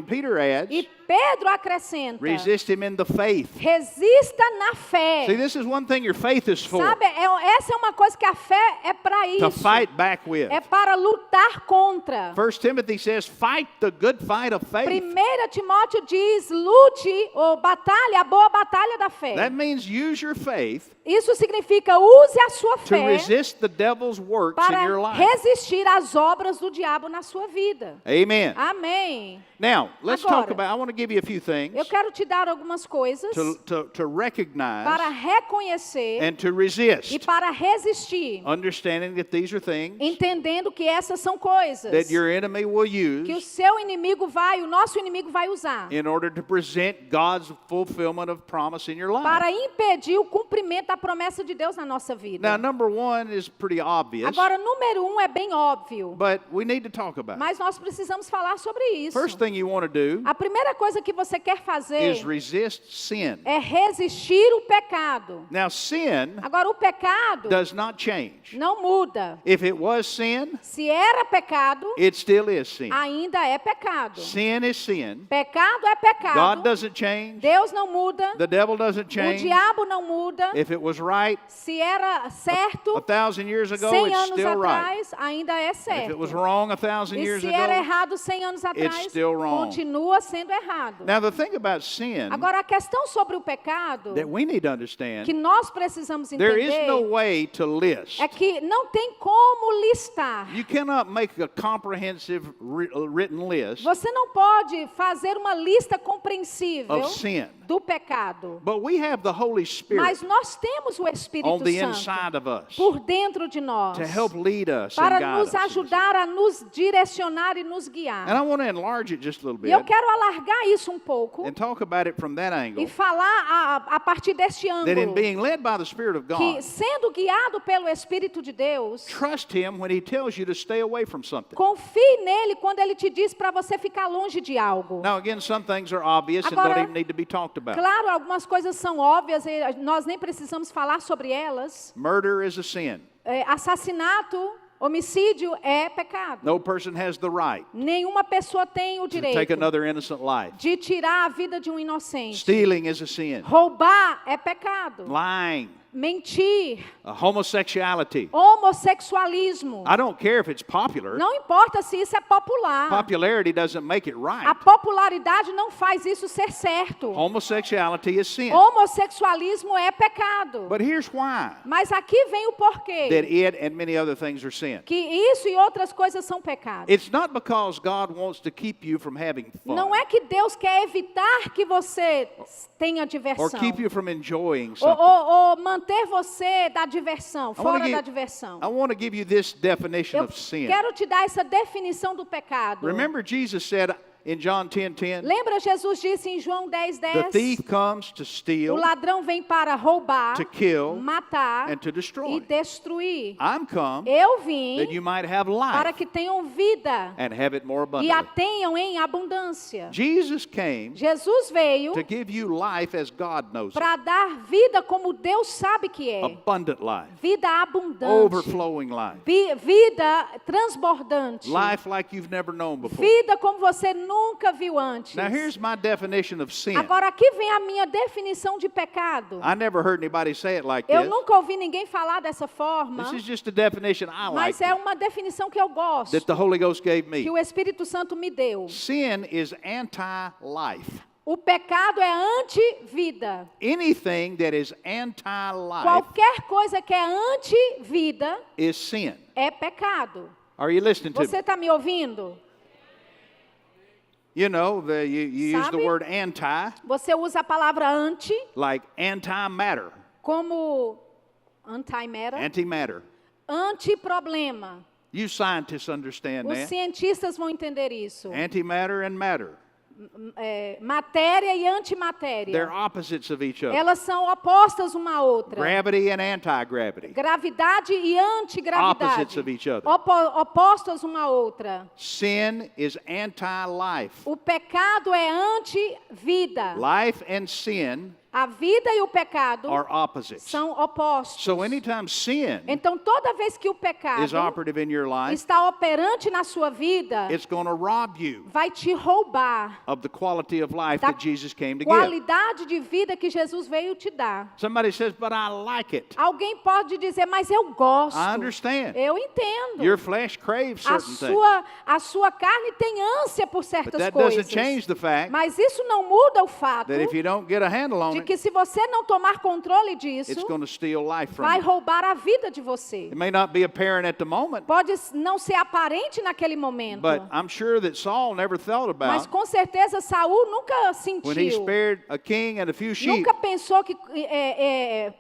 Peter adds, E Pedro acrescenta, resist him in the faith. resista na fé. See, this is one thing your faith is for, Sabe, essa é uma coisa que a fé é para to isso. fight back with. É para lutar contra. 1 Timothy says, fight the good fight of faith. 1 Timóteo diz, lute ou batalha, a boa batalha da fé. That means use your faith Isso significa use a sua to fé resist the devil's works in your para life. resistir às obras do diabo na sua vida. Amen. Amém. Now, let's Agora, talk about, I want to give you a few things Eu quero te dar algumas coisas to recognize para reconhecer and to resist, e para resistir, understanding that these are things entendendo que essas são coisas that your enemy will que o use seu inimigo vai, o nosso inimigo vai usar in order to present God's fulfillment of promise in your life. para impedir o cumprimento da promessa de Deus na nossa vida. Now, number one is pretty obvious, Agora, número 1 é bem óbvio, but we need to talk about it. mas nós precisamos falar sobre isso. First thing you want to do A primeira coisa que você quer fazer is resist sin. é resistir o pecado. Now, sin Agora, o pecado does not change. não muda. If it was sin, Se era pecado, it still is sin. ainda é pecado. Sin is sin. Pecado é God pecado. doesn't change. Deus não muda. The devil doesn't O change. diabo não muda. If it was right Se era certo 1,000 years ago, 100 it's anos still right. atrás, ainda é If it was certo. wrong 1,000 E years se era ago, errado 100 anos atrás, still wrong. continua sendo errado. now the thing about sin Agora, a questão sobre o pecado that we need to que understand, nós precisamos there is no entender way to list. é que não tem como listar. You cannot make a comprehensive written list Você não pode fazer uma lista compreensível of sin. do pecado. But we have the Holy Spirit Mas nós temos o Espírito on the Santo inside of us por dentro de nós to help lead us and para guide nos us. ajudar a nos direcionar e nos guiar. And I want to enlarge it just a little E eu bit quero alargar isso um pouco and talk about it from that e angle. falar a partir deste That in ângulo being led by the Spirit of que, God, sendo guiado pelo Espírito de Deus, trust Him when He tells you to stay away from something. confie nele quando ele te diz para você ficar longe de algo. Now, again, some things are obvious and Agora, don't even need to be talked about. Claro, algumas coisas são óbvias e nós nem precisamos falar sobre elas. Murder is a sin. Assassinato Homicídio é pecado. No person has the right Nenhuma pessoa tem o to take direito another innocent life. de tirar a vida de um inocente. Stealing is a sin. Roubar é pecado. Lying, Mentir, homosexuality. homossexualismo. I don't care if it's popular. Não importa se isso é popular. Popularity doesn't make it A right. popularidade não faz isso ser certo. Homosexuality is sin. Homossexualismo é pecado. But here's why Mas aqui vem o that porquê. it and many other things are sin. Que isso e outras coisas são pecados. It's not because God wants to keep you from having fun Não é que Deus quer evitar que você tenha or diversão. keep you from enjoying Ou, something. ou manter você da diversão, I wanna fora give- da diversão. I want to give you this definition Eu of sin. quero te dar essa definição do pecado. Remember, Jesus said in John 10:10, Lembra, Jesus disse em João 10:10? the thief comes to O steal ladrão vem para roubar, to kill, matar and to destroy. e destruir. I'm come Eu vim that you might have para life que tenham vida and have it more e a abundantly. tenham em abundância. Jesus came Jesus veio to give you life as God knows it. para dar vida como Deus sabe que é. Abundant life, Vida abundante. overflowing life, Vida transbordante. life like you've never known before. Vida como você nunca viu antes. Now here's my definition of sin. Agora aqui vem a minha definição de pecado. I never heard anybody say it like Eu this. nunca ouvi ninguém falar dessa forma, This is just a definition I like mas é uma definição que eu gosto, that the Holy Ghost gave me. que o Espírito Santo me deu. Sin is anti-life. O pecado é anti-vida. Anything that is anti-life Qualquer coisa que é anti-vida is sin. é pecado. Are you listening to Você me? está me ouvindo? You know, you use the Sabe? word anti, Você usa a palavra anti like antimatter, como anti-matter, antimatter. anti-problema. You scientists understand Os that. cientistas vão entender isso. Antimatter and matter, Matéria e antimatéria. they're opposites of each other. Elas são opostas uma à outra. Gravity and anti-gravity, Gravidade e antigravidade. opposites of each other. Opostas uma à outra. Sin is anti-life. O pecado é anti-vida. Life and sin A vida e o pecado are opposites. são opostos. So anytime sin Então, toda vez que o pecado is operative in your life, está operante na sua vida, it's going to rob you vai te roubar of the quality of life da that Jesus came to give. qualidade de vida que Jesus veio te dar. Somebody says, but I like it. Alguém pode dizer, mas eu gosto. I understand. Eu entendo. Your flesh craves A certain things. a sua carne tem ânsia por But certas that coisas. doesn't change the fact Mas isso não muda o fato that if you don't get a handle on de it, que se você não tomar controle it's disso, going to steal life from vai you. roubar a vida de você. It may not be apparent at the moment, Pode não ser aparente naquele momento, but I'm sure that Saul never thought mas about com certeza Saul nunca when he sentiu, spared a king and a few sheep, nunca pensou que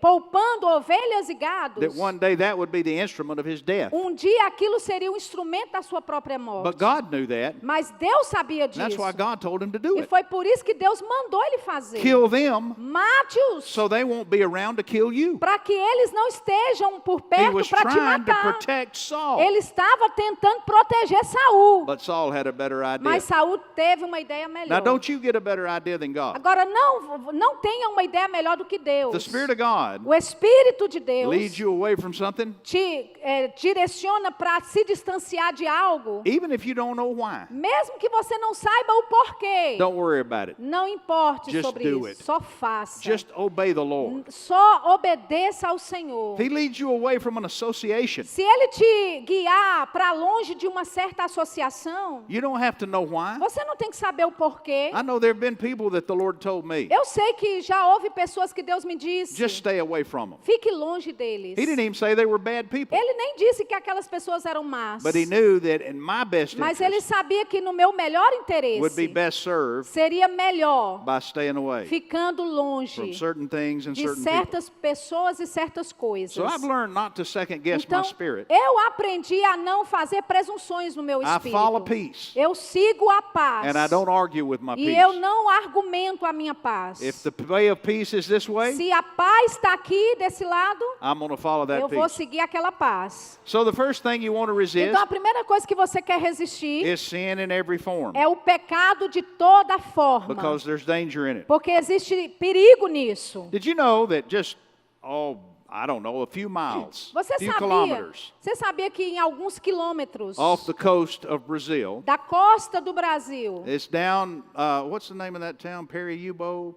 poupando ovelhas e gados, that one day that would be the instrument of his death. dia aquilo seria um instrumento da sua própria morte. But God knew that. Mas Deus sabia And that's disso. why God told him to do E it. foi por isso que Deus mandou ele fazer. Kill them Mate-os, so they won't be around to kill you. para que eles não estejam por He perto was para te trying to matar. protect Saul. Ele estava tentando proteger Saul, But Saul had a better idea. mas Saul teve uma ideia Now, melhor. don't you get a better idea than God. Agora não tenha uma ideia melhor do que Deus. The Spirit of God O Espírito de Deus leads you away from something, te direciona para se distanciar de algo, even if you don't know why. mesmo que você não saiba o porquê. Don't worry about it. Não importe Just sobre do isso, it. só faça. Just obey the Lord. Só obedeça ao Senhor. He leads you away from an association. Se Ele te guiar para longe de uma certa associação, You don't have to know why. você não tem que saber o porquê. I know there have been people that the Lord told me, Eu sei que já houve pessoas que Deus me disse, just stay away from them. fique longe deles. He didn't even say they were bad people, Ele nem disse que aquelas pessoas eram más, but he knew that in my best mas ele interest sabia que no meu melhor would be interesse best served seria melhor by staying away ficando from longe certain things and de certain people. certas pessoas e certas coisas. So I've learned not to second guess Então, my spirit. eu aprendi a não fazer presunções no meu I follow espírito. peace, Eu sigo a paz. and I don't argue with my E eu peace. não argumento a minha paz. If the way of peace is this way, Se a paz está aqui desse lado, I'm going to follow that eu vou peace. seguir aquela paz. So the first thing you want to resist Então a primeira coisa que você quer resistir is sin in every form, é o pecado de toda forma. because there's danger in it. Porque existe perigo nisso. Did you know that just, oh, I don't know, a few miles, Você few sabia, kilometers você sabia que em alguns quilômetros off the coast of Brazil, da costa do Brasil, it's down, what's the name of that town? Peruíbe.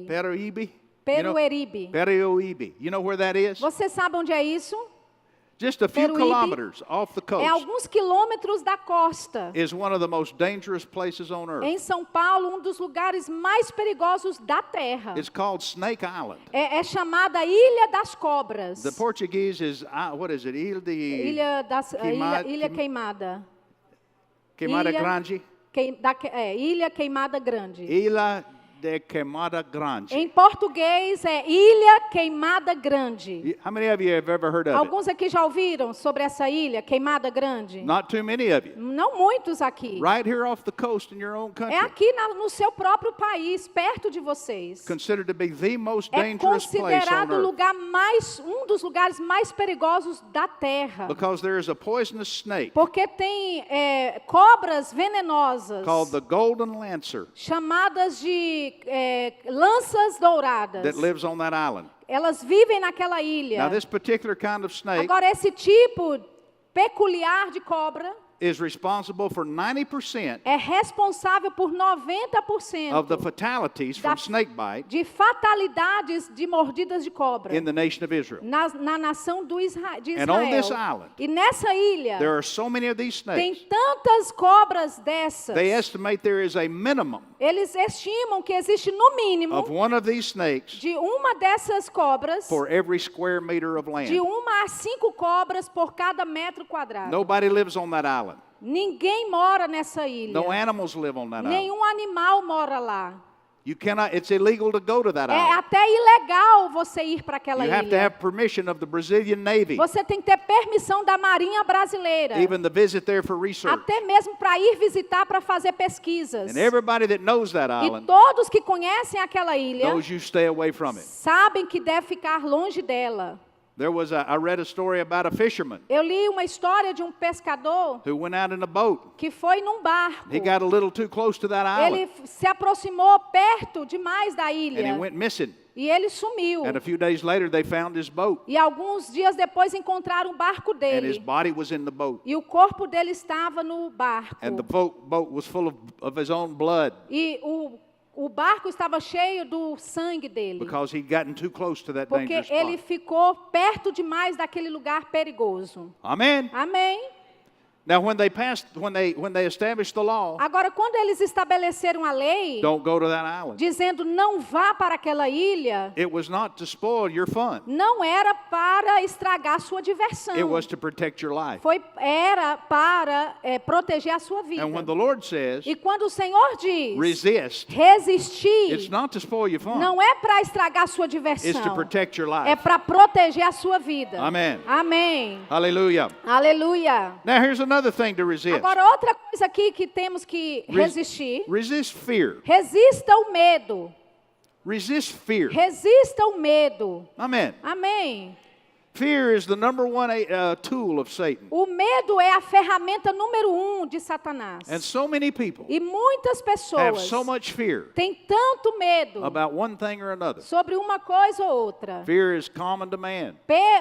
Peruíbe? Peruíbe. Peruíbe. You know where that is? Você sabe onde é isso? Just a few Peruíbe kilometers off the É coast alguns quilômetros da costa. is one of the most dangerous places on earth. Em São Paulo, um dos lugares mais perigosos da terra. It's called Snake Island. É chamada Ilha das Cobras. The Portuguese is, what is it? Ilha Queimada Ilha- Grande? Ilha Queimada Grande. Ilha de Queimada Grande. Em português é Ilha Queimada Grande. How many of you have ever heard of it? Alguns aqui já ouviram sobre essa ilha Queimada Grande? Not too many of you. Não muitos aqui. Right here off the coast in your own É country. aqui no seu próprio país, perto de vocês. Considered to be the most É dangerous place on considerado earth. um dos lugares mais perigosos da terra. Because there is a poisonous snake Porque tem cobras venenosas called the Golden Lancer chamadas de lanças douradas. that lives on that island. Elas vivem naquela ilha. Now this particular kind of snake Agora, esse tipo peculiar de cobra is responsible for 90% é responsável por 90% of the fatalities from da- snake bite de fatalidades de mordidas de cobra in the nation of Israel. na nação de And on this Israel. island, E nessa ilha there are so many of these tem snakes. tantas cobras dessas. They estimate there is a minimum Eles estimam que existe no mínimo of one of these snakes de uma dessas cobras, for every square meter of de land. 1 a 5 cobras por cada metro quadrado. Nobody lives on that island. Ninguém mora nessa ilha. No animals live on that island. Nenhum animal mora lá. You cannot, it's illegal to go to that É island. até ilegal você ir para aquela You have to ilha. have permission of the Brazilian Navy, Você tem que ter permissão da Marinha Brasileira. even to visit there for research. Até mesmo para ir visitar, para fazer pesquisas. And everybody that knows that E island todos que conhecem aquela ilha knows you stay away from it. sabem que deve ficar longe dela. There was I read a story about a fisherman Eu li uma história de um pescador who went out in a boat. que foi num barco. He got a little too close to that Ele island se aproximou perto demais da and he ilha went missing. e ele sumiu. And a few days later they found his boat E alguns dias depois encontraram o barco and his dele. body was in the boat. E o corpo dele estava no barco. And the boat was full of his own blood E o barco estava cheio do sangue dele. because he'd gotten too close to that Porque dangerous ele spot. ficou perto demais daquele lugar perigoso. Amen. Amém? Now when they established the law, Agora, quando eles estabeleceram a lei, don't go to that island. dizendo não vá para aquela ilha, It was not to spoil your fun. não era para estragar sua diversão. It was to protect your life. Era para proteger a sua vida. And when the Lord says, E quando o Senhor diz resist, it's resistir, not to spoil your fun. não é para estragar a sua It's to diversão, protect your é life. para proteger a sua vida. Amen. Amém. Hallelujah. Aleluia. Now here's another thing to resist. Agora, outra coisa aqui que temos que resistir. Resist fear. Resista o medo. Resist fear. Resista o medo. Amen. Amém. Fear is the number one tool of Satan. O medo é a ferramenta número 1 de Satanás. And so many people E muitas have pessoas so much fear têm tanto medo about one thing or another. sobre uma coisa ou outra. Fear is common to man,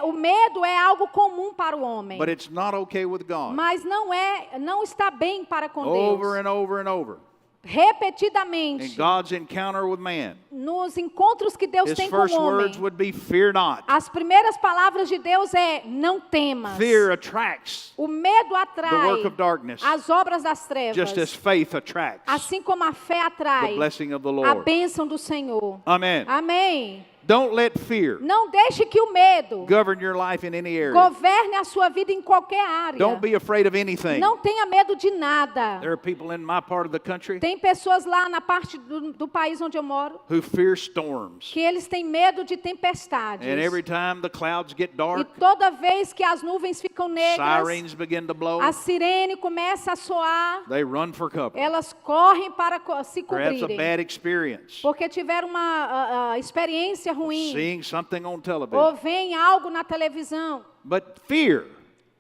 O medo é algo comum para o homem. but it's not okay with God. Mas não está bem para com Over Deus. and over and over. In Repetidamente, God's encounter with man, nos encontros que Deus his tem com o first words homem, would be, fear not. as primeiras palavras de Deus é não temas. Fear attracts O medo the atrai work of darkness, as obras das trevas, just as faith attracts assim como a fé the atrai blessing of the a Lord. bênção do Senhor. Amen. Amém. Don't let fear Não deixe que o medo govern your life in any area. governe a sua vida em qualquer área. Don't be afraid of anything. Não tenha medo de nada. There are people in my part of the country Tem pessoas lá na parte do país onde eu moro who fear storms. que eles têm medo de tempestades. And every time the clouds get E dark, toda vez que as nuvens ficam negras, sirens begin to blow, a sirene começa a soar, they run for cover. elas correm para se Perhaps a cobrirem. bad experience, Porque tiveram uma experiência ruim. seeing something on Ou television. vem algo na televisão. But fear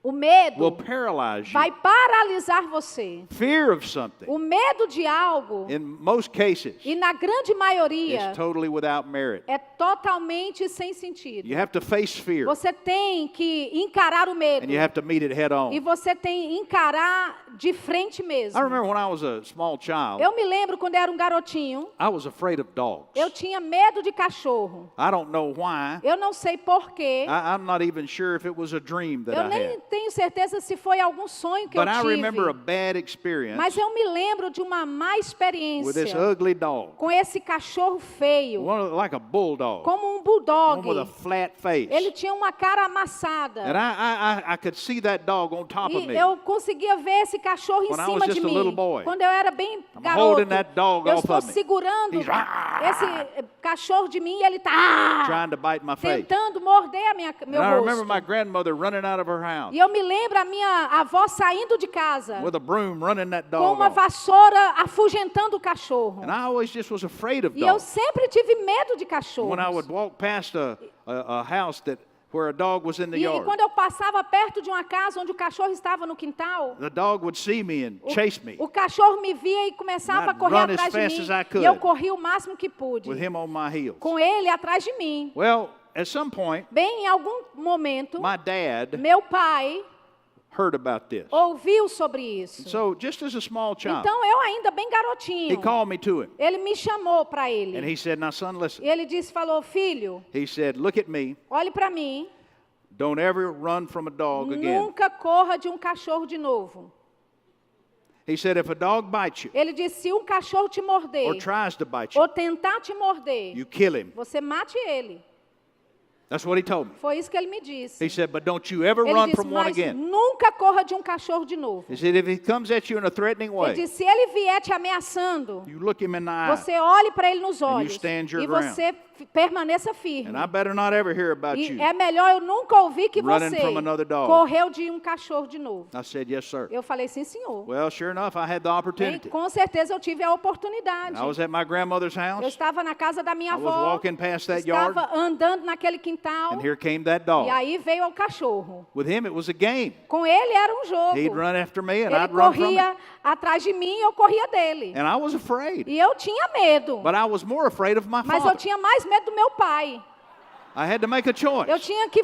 O medo will paralyze you. vai paralisar você. Fear of something, O medo de algo, in most cases, e na grande maioria, is totally without merit. é totalmente sem sentido. You have to face fear, Você tem que encarar o medo. and you have to meet it head E on. você tem que encarar de frente mesmo. I remember when I was a small child, Eu me lembro quando eu era um garotinho, I was afraid of dogs. eu tinha medo de cachorro. I don't know why. Eu não sei porquê. I'm not even sure if it was a dream that Eu I nem had. tenho certeza se foi algum sonho que But eu I remember a tive. bad experience Mas eu me lembro de uma má with this experiência ugly dog, com esse cachorro feio, like a bulldog, como um one bulldog. with a flat face. Ele tinha uma cara And amassada. I could see that dog on top of E me. eu conseguia ver esse cachorro em When I cima was de just a little mim. boy. Quando eu era bem I'm garoto, holding that dog eu off estou of me. segurando He's esse cachorro de mim e ele está trying to bite my face. tentando morder meu And I remember my rosto. grandmother running out of her house E eu me lembro a minha avó saindo de casa with a broom running that com dog uma off. vassoura afugentando o cachorro. And I always just was afraid of E eu dogs. sempre tive medo de cachorros. When I would walk past a house where a dog was in the E yard, quando eu passava perto de uma casa onde o cachorro estava no quintal, the dog would see me and chase me o cachorro me via e começava a I'd correr run as atrás de fast mim. as I could. E eu corri o máximo que pude, with him on my heels. com ele atrás de mim. Well, at some point, Bem, em algum momento, my dad meu pai heard about this. ouviu sobre isso. So, just as a small child, Então, eu ainda bem he garotinho, called me to him ele me chamou para and ele. he said, "Now, son, listen." E ele falou, filho, He said, "Look at me. olhe para mim, Don't ever run from a dog again." nunca corra de um cachorro de novo. He said, "If a dog bites you Ele disse, se um cachorro te or morder, tries to bite you, ou tentar te morder, you kill him." você mate ele. That's what he told me. Foi isso que ele me disse. He said, "But don't you ever Ele run disse, from one mas again." nunca corra de um cachorro de novo. He said, "If he comes at you in a threatening Ele way, disse, se ele vier te ameaçando, you look him in the eye, você olhe para ele nos And you olhos stand your e ground. você permaneça firme. and I better not ever hear about E you." é melhor eu nunca ouvir que running você from another dog. correu de um cachorro de novo. I said, "Yes, sir." Eu falei, sim, senhor. Well, sure enough, I had the Bem, opportunity. com certeza eu tive a oportunidade. I was at my grandmother's Eu house. estava na casa da minha I was avó, walking past that yard, estava andando naquele quintal, and here came that dog. e aí veio o cachorro. With him, it was a game. Com ele era um jogo. He'd run after me, and Ele I'd run from him. corria atrás de mim e eu corria dele. And I was afraid, E eu tinha medo. but I was more afraid of my Mas eu father. tinha mais medo do meu pai. I had to make a choice. Eu tinha que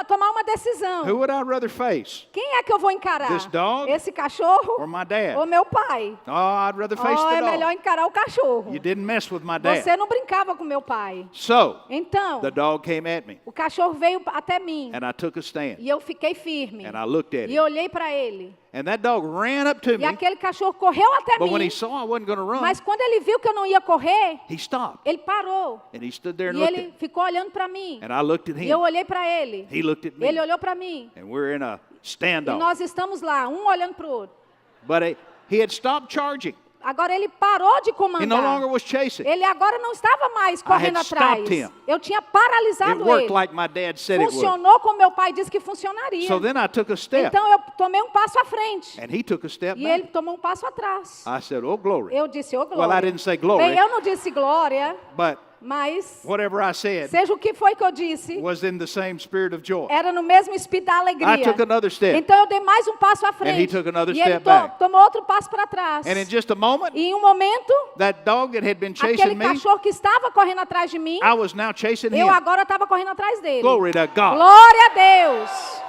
tomar uma decisão. Who would I rather face? Quem é que eu vou encarar? This dog Esse cachorro or my dad? ou meu pai? Oh, I'd rather face Oh, the é melhor dog. encarar o cachorro. You didn't mess with my dad. Você não brincava com meu pai. So, Então, the dog came at me, o cachorro veio até mim. and I took a stand, E eu fiquei firme. and I looked at E him. eu olhei para ele. And that dog ran up to E me, aquele cachorro correu até but when he mim. saw I wasn't going to run, Mas quando ele viu que eu não ia correr, he stopped, ele parou. and he stood there and E looked ele at me. ficou olhando para mim. And I looked at E eu him. olhei para ele. He looked at me. Ele olhou para mim. And we're in a E standoff. nós estamos lá, um olhando para o outro. But he had stopped charging. Agora ele parou de He no comandar. longer was chasing. Ele agora não estava mais correndo atrás. stopped him. Eu tinha It paralisado worked ele. like my dad said it would. Funcionou como meu pai disse que funcionaria. So then I took a step, Então eu tomei um passo à frente. and he took a step E ele back. tomou um passo atrás. I said, "Oh, glory." Eu disse, ô glória. Well, I didn't say glory, Bem, eu não disse glória, but mas whatever I said seja o que foi que eu disse, was in the same spirit of joy. era no mesmo espírito da alegria. I took another step, Então eu dei mais um passo à frente. he took another E ele step back. tomou outro passo para trás. and in just a moment, E em um momento, that dog that had been aquele chasing me, cachorro que estava correndo atrás de mim, I was now chasing eu him. agora estava correndo atrás dele. Glory to God. Glória a Deus.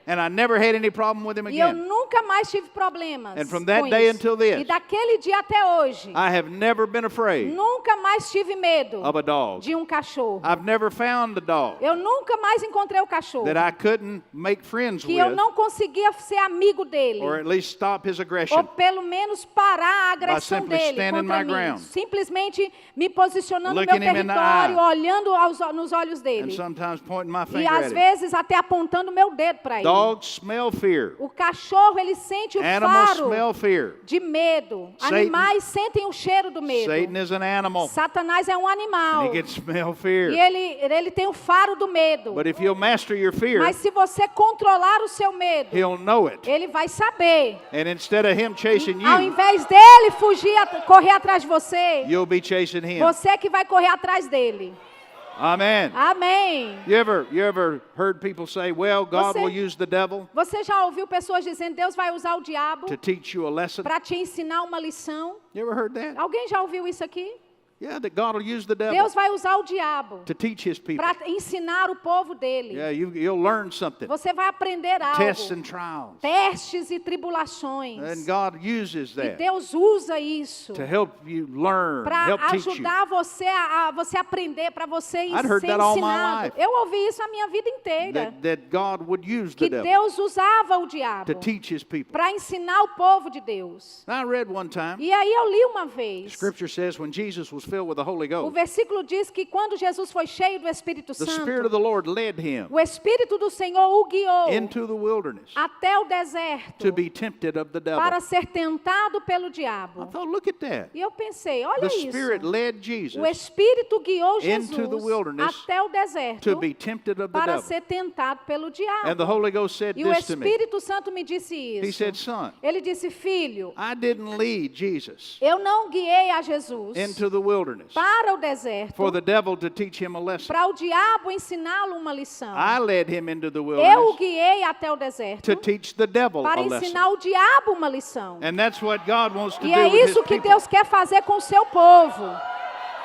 And I never had any problem with him E eu again. nunca mais tive problemas And from that com day isso. until this, E daquele dia até hoje, I have never been afraid nunca mais tive medo of a dog. de um cachorro. I've never found a dog Eu nunca mais encontrei o cachorro that I couldn't make friends que eu with, não conseguia ser amigo dele. or at least stop his Ou aggression. pelo menos parar a agressão simply dele standing contra my mim. ground. Simplesmente me posicionando no meu Looking him in the território, eye. olhando nos olhos And dele. sometimes pointing my E finger às at him. vezes até apontando o meu dedo para ele. Dogs smell fear. O cachorro, ele sente o Animals faro smell fear. de medo. Satan- Animais sentem o cheiro do medo. Satan is an animal, Satanás é um animal. and he can smell fear. E ele tem o faro do medo. But if you'll master your fear, Mas se você controlar o seu medo, he'll know it. ele vai saber. And instead of him chasing Ao you, invés dele fugir, correr atrás de você, you'll be chasing him. você que vai correr atrás dele. Amen. Amém. You ever heard people say, well, God will use the devil Você já ouviu pessoas dizendo Deus vai usar o diabo to teach you a lesson? para te ensinar uma lição? You ever heard that? Alguém já ouviu isso aqui? Yeah, that God will use the devil Deus vai usar o diabo to teach his people. para ensinar o povo dele. Yeah, you'll learn something. Você vai aprender Tests algo. and trials. Testes e tribulações. And God uses E that Deus usa isso to help you learn, para help teach you. ajudar você a você aprender, para você I'd heard ser that all my ensinado. life. Eu ouvi isso a minha vida inteira. That God would use Que the devil Deus usava o diabo to teach his people. para ensinar o povo de Deus. Now, I read one time, E aí eu li uma vez. Scripture says when Jesus was filled with the Holy O Ghost, versículo diz que quando Jesus foi cheio do Espírito the Spirit Santo, of the Lord led him o Espírito do Senhor o guiou into the wilderness até o deserto to be tempted of the devil. para ser tentado pelo I diabo. thought, look at that. E eu pensei, olha The Spirit isso. led O Jesus Espírito guiou into the Jesus wilderness até o to deserto be tempted of the para devil. ser tentado pelo And the diabo. Holy Ghost said E o this to me. Espírito Santo me disse He isso. said, son, Ele disse, filho, I didn't lead Jesus eu não guiei a Jesus into the wilderness para o deserto for the devil to teach him a lesson. para o diabo ensiná-lo uma lição. I led him into the Eu o wilderness guiei até o deserto to teach the devil para a lesson. ensinar o diabo uma lição. And that's what God wants to E do é with his isso que people. Deus quer fazer com o seu povo.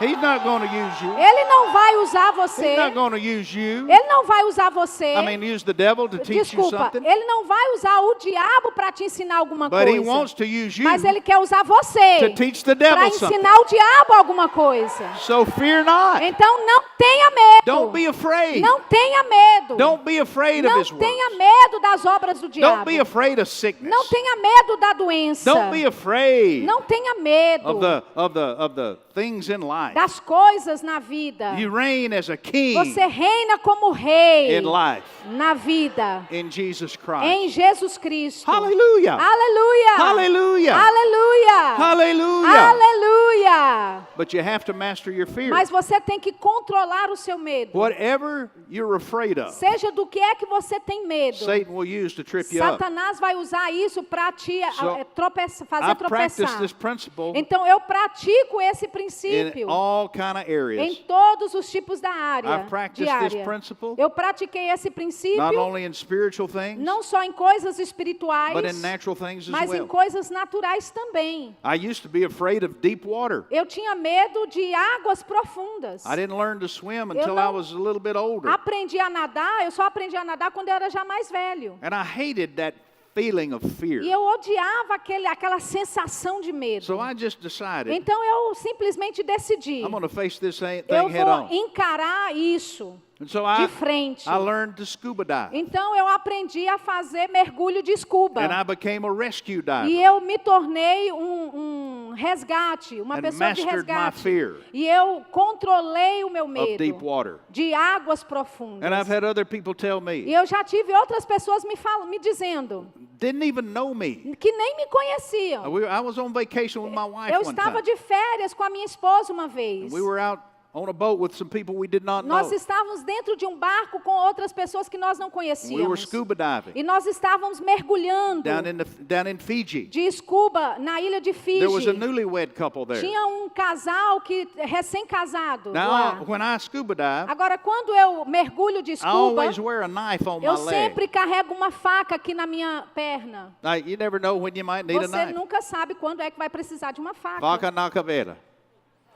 He's not going to use you. Ele não vai usar você. He's not going to use you. Ele não vai usar você. I mean, use the devil to teach you Desculpa, something. ele não vai usar o diabo para te ensinar alguma But he coisa. wants to use you Mas ele quer usar você to teach the para devil something. ensinar o diabo alguma coisa. So fear not. Então não tenha medo. Don't be afraid. Não tenha medo. Don't be afraid of Não his tenha words. medo das obras do diabo. Don't be afraid of sickness. Não tenha medo da doença. Don't be afraid Não tenha medo of the things in life. das coisas na vida. You reign as a king Você reina como rei in life na vida in Jesus Christ. em Jesus Cristo. Hallelujah. Aleluia. Hallelujah. Aleluia. Hallelujah. Aleluia. But you have to master your fear. Mas você tem que controlar o seu medo. Whatever you're afraid of, Seja do que é que você tem medo. Satan will use to trip you up. Satanás vai usar isso para te So, fazer I practice tropeçar. this principle Então eu pratico esse in princípio all kind of em areas. todos os tipos da área I've practiced this diária. principle Eu pratiquei esse not princípio only in spiritual things, não só em coisas espirituais, but in natural things as mas em well. coisas naturais também. I used to be afraid of deep water. Eu tinha medo de águas profundas. I didn't learn to swim until I não was a little bit older. Aprendi a nadar, eu só aprendi a nadar quando eu era já mais velho. And I hated that feeling of fear. E eu odiava aquela sensação de medo. So I just decided Então eu simplesmente decidi, I'm going to face this thing eu head vou on. encarar isso And so de frente. I learned to scuba dive. Então eu aprendi a fazer mergulho de scuba. And I became a rescue diver. E eu me tornei um resgate, uma And pessoa de mastered my resgate. fear E eu controlei o meu of medo deep water. de águas profundas. And I've had other people tell E me, eu já tive outras pessoas me dizendo didn't even know me. que nem me conheciam. I was on vacation with my wife Eu one estava time. de férias com a minha esposa uma vez. We were out on a boat with some people we did not know. Nós estávamos dentro de um barco com outras pessoas que nós não We were conhecíamos. scuba diving E nós estávamos mergulhando down in Fiji. de scuba na ilha de There was a Fiji. newlywed couple there. Tinha um casal que recém-casado lá. Now, when I scuba dive, Agora, quando eu mergulho de I scuba, always wear a knife on my eu leg. sempre carrego uma faca aqui na minha perna. You never know when you might need a Você knife. nunca sabe quando é que vai precisar de uma faca. Faca na caveira.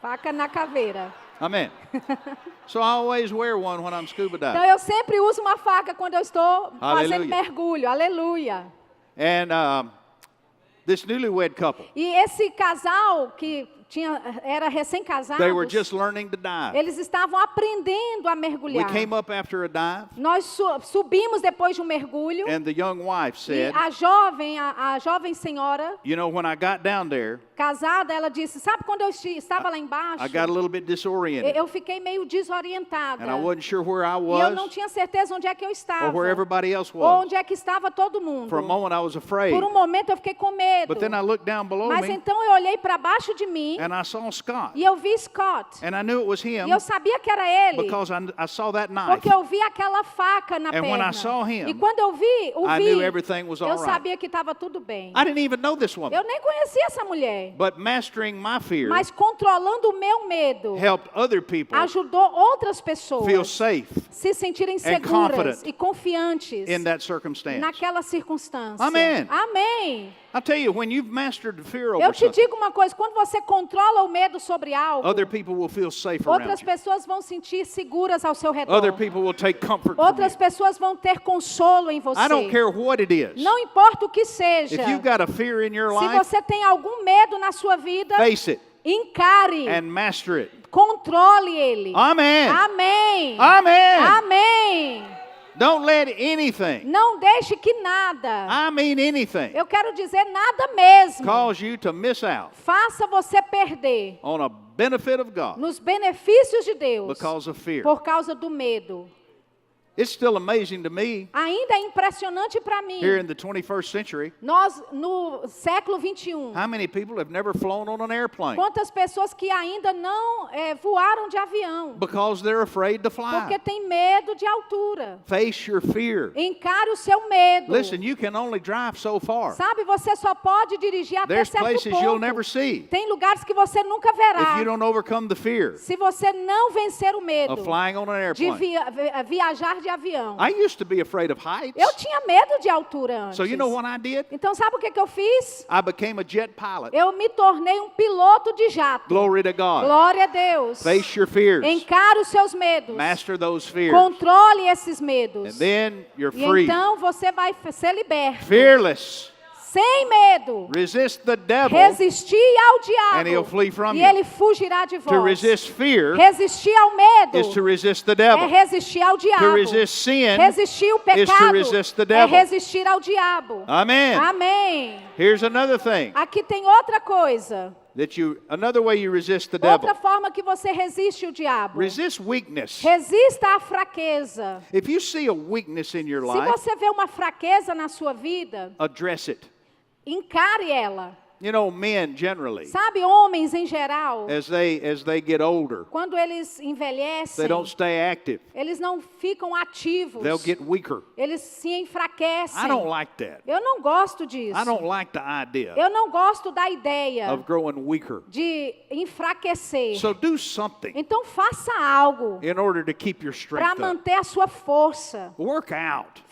Faca na caveira. Amen. So I always wear one when I'm scuba Então diving. eu sempre uso uma faca quando eu estou fazendo Aleluia. mergulho. Aleluia. And this newlywed couple, E esse casal que era recém-casado, they were just learning to dive. eles estavam aprendendo a We mergulhar. came up after a dive, Nós subimos depois de um mergulho and the young wife e said, a jovem senhora you know, when I got down there, casada, ela disse, sabe quando eu estava lá embaixo, I got a little bit disoriented, eu fiquei meio desorientada. and I wasn't sure where I E eu não was tinha certeza onde é que eu estava. or where everybody else Ou was. onde é que estava todo mundo. For a moment, I was afraid, Por um momento eu fiquei com medo. but then I looked down below Mas me, então eu olhei para baixo de mim And I saw Scott. E eu vi Scott. And I knew it was him E eu sabia que era ele. because I saw that knife. Porque eu vi aquela faca na And when perna. I saw him, E quando eu vi, I knew everything was all eu right. sabia que estava tudo bem. I didn't even know this woman. Eu nem conhecia essa mulher. But mastering my fear Mas controlando o meu medo helped other people ajudou outras pessoas feel safe se sentirem confident seguras e confiantes in that circumstance. naquela circunstância. Amen. Amém. I'll tell you, when you've mastered the fear Eu over te something, digo uma coisa, quando você controla o medo sobre algo, other people will feel safe around outras you. pessoas vão sentir seguras ao seu redor. Other people will take comfort from Outras you. pessoas vão ter consolo em você. I don't care what it is. Não importa o que seja. If you've got a fear in your Se life, você tem algum medo na sua vida, face it encare, and master it. controle ele. Amen. Amém. Amen. Amém. Don't let anything, Não deixe que nada, I mean anything, eu quero dizer nada mesmo, cause you to miss out faça você perder on a benefit of God nos benefícios de Deus because of fear. por causa do medo. It's still amazing to me Ainda é impressionante para mim. here in the 21st century Nós, no século 21, how many people have never flown on an airplane quantas pessoas que ainda não voaram de avião, because they're afraid to porque fly. tem medo de altura. Face your fear. Encare o seu medo. Listen, you can only drive so far. Sabe, você só pode dirigir até There's certo places you'll ponto. never see Tem lugares que você nunca verá. if you don't overcome the fear Se você não vencer o medo of flying on an de airplane. viajar de avião. I used to be afraid of heights. Eu tinha medo de altura antes. So you know what I did? Então sabe o que eu fiz? I became a jet pilot. Eu me tornei um piloto de jato. Glory to God. Glória a Deus. Face your fears. Encare os seus medos. Master those fears. Controle esses medos. And then you're E free. então você vai ser liberto. Fearless. Sem medo. Resist the devil. Resistir ao And he'll diabo. flee from E you. ele fugirá de To vós. resist fear Resistir ao medo is to resist the é devil. resistir ao diabo. To resist sin Resistir o is to pecado resist the é devil. resistir ao diabo. Amen. Amém. Here's another thing Aqui tem outra coisa. another way you resist the devil. Outra forma que você resiste o diabo. Resist weakness. Resista à fraqueza. If you see a weakness in your Se life, você vê uma fraqueza na sua vida, address it. encare ela. You know, men generally, Sabe, homens em geral, as they get older, quando eles envelhecem, they don't stay active. eles não ficam ativos. They'll get weaker. Eles se enfraquecem. I don't like that. Eu não gosto disso. I don't like the idea Eu não gosto da ideia of growing weaker. de enfraquecer. So do something Então faça algo in order to keep your para strength up. manter a sua força. Work out.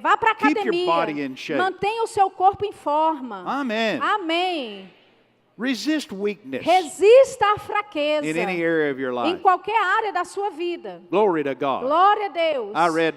Vá para a Keep your academia. body in shape. Mantenha o seu corpo em forma. Amen. Amém. Resist weakness Resista à fraqueza in any area of your em life. qualquer área da sua vida. Glory to God. Glória a Deus. I read,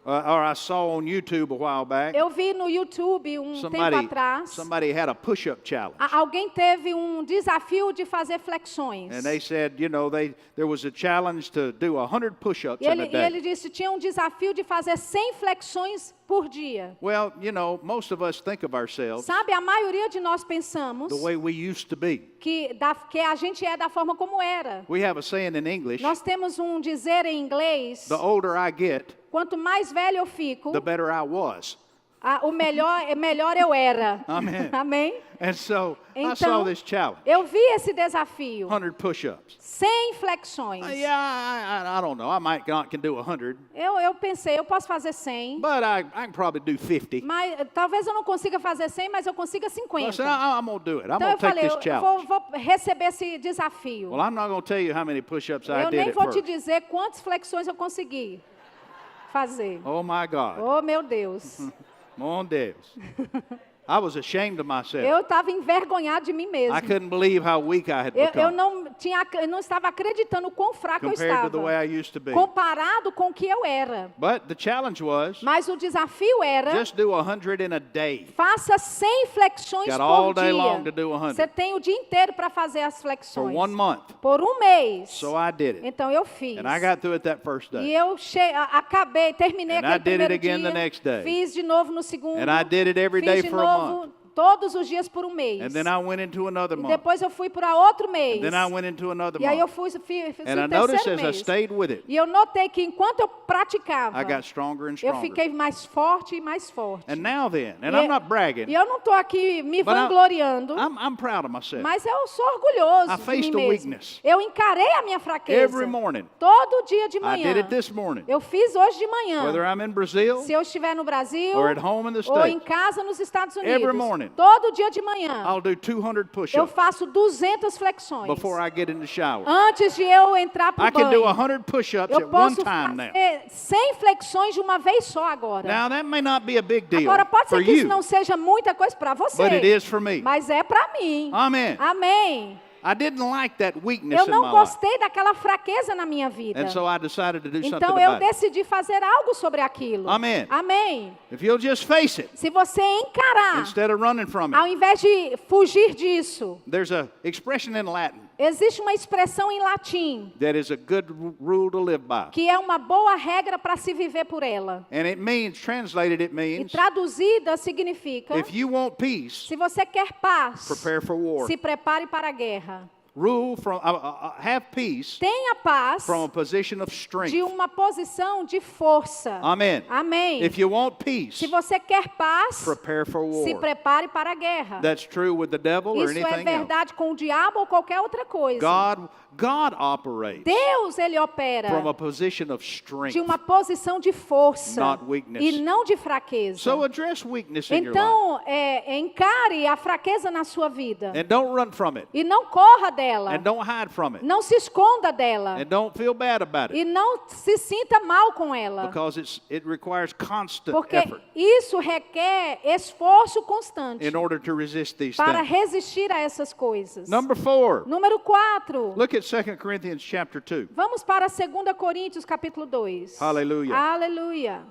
or I saw on YouTube a while back, Eu vi no YouTube tempo atrás. somebody had a push-up challenge. Alguém teve desafio de fazer flexões. And they said, you know, there was a challenge to do 100 push-ups E in a ele day. disse tinha desafio de fazer 100 flexões por dia. Well, you know, most of us think of ourselves Sabe, a maioria de nós pensamos the way we used to be. que a gente é da forma como era. We have a saying in English, Nós temos dizer em inglês, the older I get, quanto mais velho eu fico, the better I was. o melhor eu era. Amen. Amém? And so I Então, saw this challenge, eu vi esse desafio. 100 push-ups. 100 flexões. Yeah, I don't know. I might not can do 100, Eu pensei, eu posso fazer 100, but I can probably do 50. mas talvez eu não consiga fazer 100, mas eu consiga So I 50. said, I'm going to do it. I'm Então going eu to take falei, this eu challenge. vou receber esse desafio. Well, I'm not going to tell you how many push-ups I Eu did nem at vou te first. dizer quantas flexões eu consegui fazer. Oh, my God. Oh, meu Deus. Mon Deus. I was ashamed of myself. Eu estava envergonhado de mim mesmo. I couldn't believe how weak I had Eu become não estava acreditando o quão fraco eu compared to estava. the way I used to be. Comparado com o que eu era. But the challenge was, Mas o desafio era, just do 100 in a day. faça 100 flexões Got por all day dia. long to do 100. Você tem o dia inteiro para fazer as For flexões. 1 month. Por um mês. So I did it. Então eu fiz. And I got through it that first E day. eu terminei And I aquele did it primeiro again dia. the next day. Fiz de novo no segundo. And I did it every day fiz de for a novo month. todos os dias por um mês. And then I went into another E month. depois eu fui para outro mês. And then I went into another E aí eu month. fiz And I o noticed terceiro as I mês. stayed with it, E eu notei que enquanto eu praticava, I got stronger and eu stronger. fiquei mais forte e mais forte. And now then, and E- I'm not bragging, E eu não estou aqui me but vangloriando, I'm proud of myself. mas eu sou orgulhoso I de faced mim a mesmo. weakness. Eu encarei a minha fraqueza. Every morning. Todo dia de I manhã. did it this morning. Eu fiz hoje de manhã. Whether I'm in Brazil Se eu estiver no Brasil or at home in the ou em States, casa nos Estados Every Unidos. morning. Todo dia de manhã. I'll do 200 Eu push-ups faço 200 flexões. before I get in the shower. Antes de eu entrar para I o can do banho. 100 push-ups Eu at one posso time now. fazer 100 flexões de uma vez só agora. Now, that may not be a big deal Agora, pode for ser que isso you, não seja muita coisa para você. but it is for me. Mas é para mim. Amen. Amém. I didn't like that weakness Eu in não my life. gostei daquela fraqueza na minha vida. And so I decided to do something Então eu about it. decidi fazer algo sobre aquilo. Amen. Amém. If you'll just face it Se você encarar, instead of running from ao it. invés de fugir disso, There's a expression in Latin existe uma expressão em latim that is a good rule to live by. que é uma boa regra para se viver por ela. And it means, translated, it E means, traduzida significa: if you want peace, se você quer paz, prepare for war. se prepare para a guerra. Rule from, have peace Tenha paz from a position of strength. de uma posição de força. Amen. Amém. If you want peace, Se você quer paz, prepare for se war. prepare para a guerra. That's true with the devil or Isso é anything else. verdade com o diabo ou qualquer outra coisa. God operates Deus, ele opera from a position of strength. de uma posição de força Not weakness. e não de fraqueza. So address weakness in your life. Então, encare a fraqueza na sua vida And don't run from it. e não corra dela. And don't hide from it. Não se esconda dela And don't feel bad about it. e não se sinta mal com ela, Because it requires constant porque effort isso requer esforço constante in order to resist these para things. resistir a essas coisas. Number 4. Número 4. Look at 2 Corinthians chapter 2. Vamos para 2 Coríntios capítulo 2. Hallelujah. Aleluia.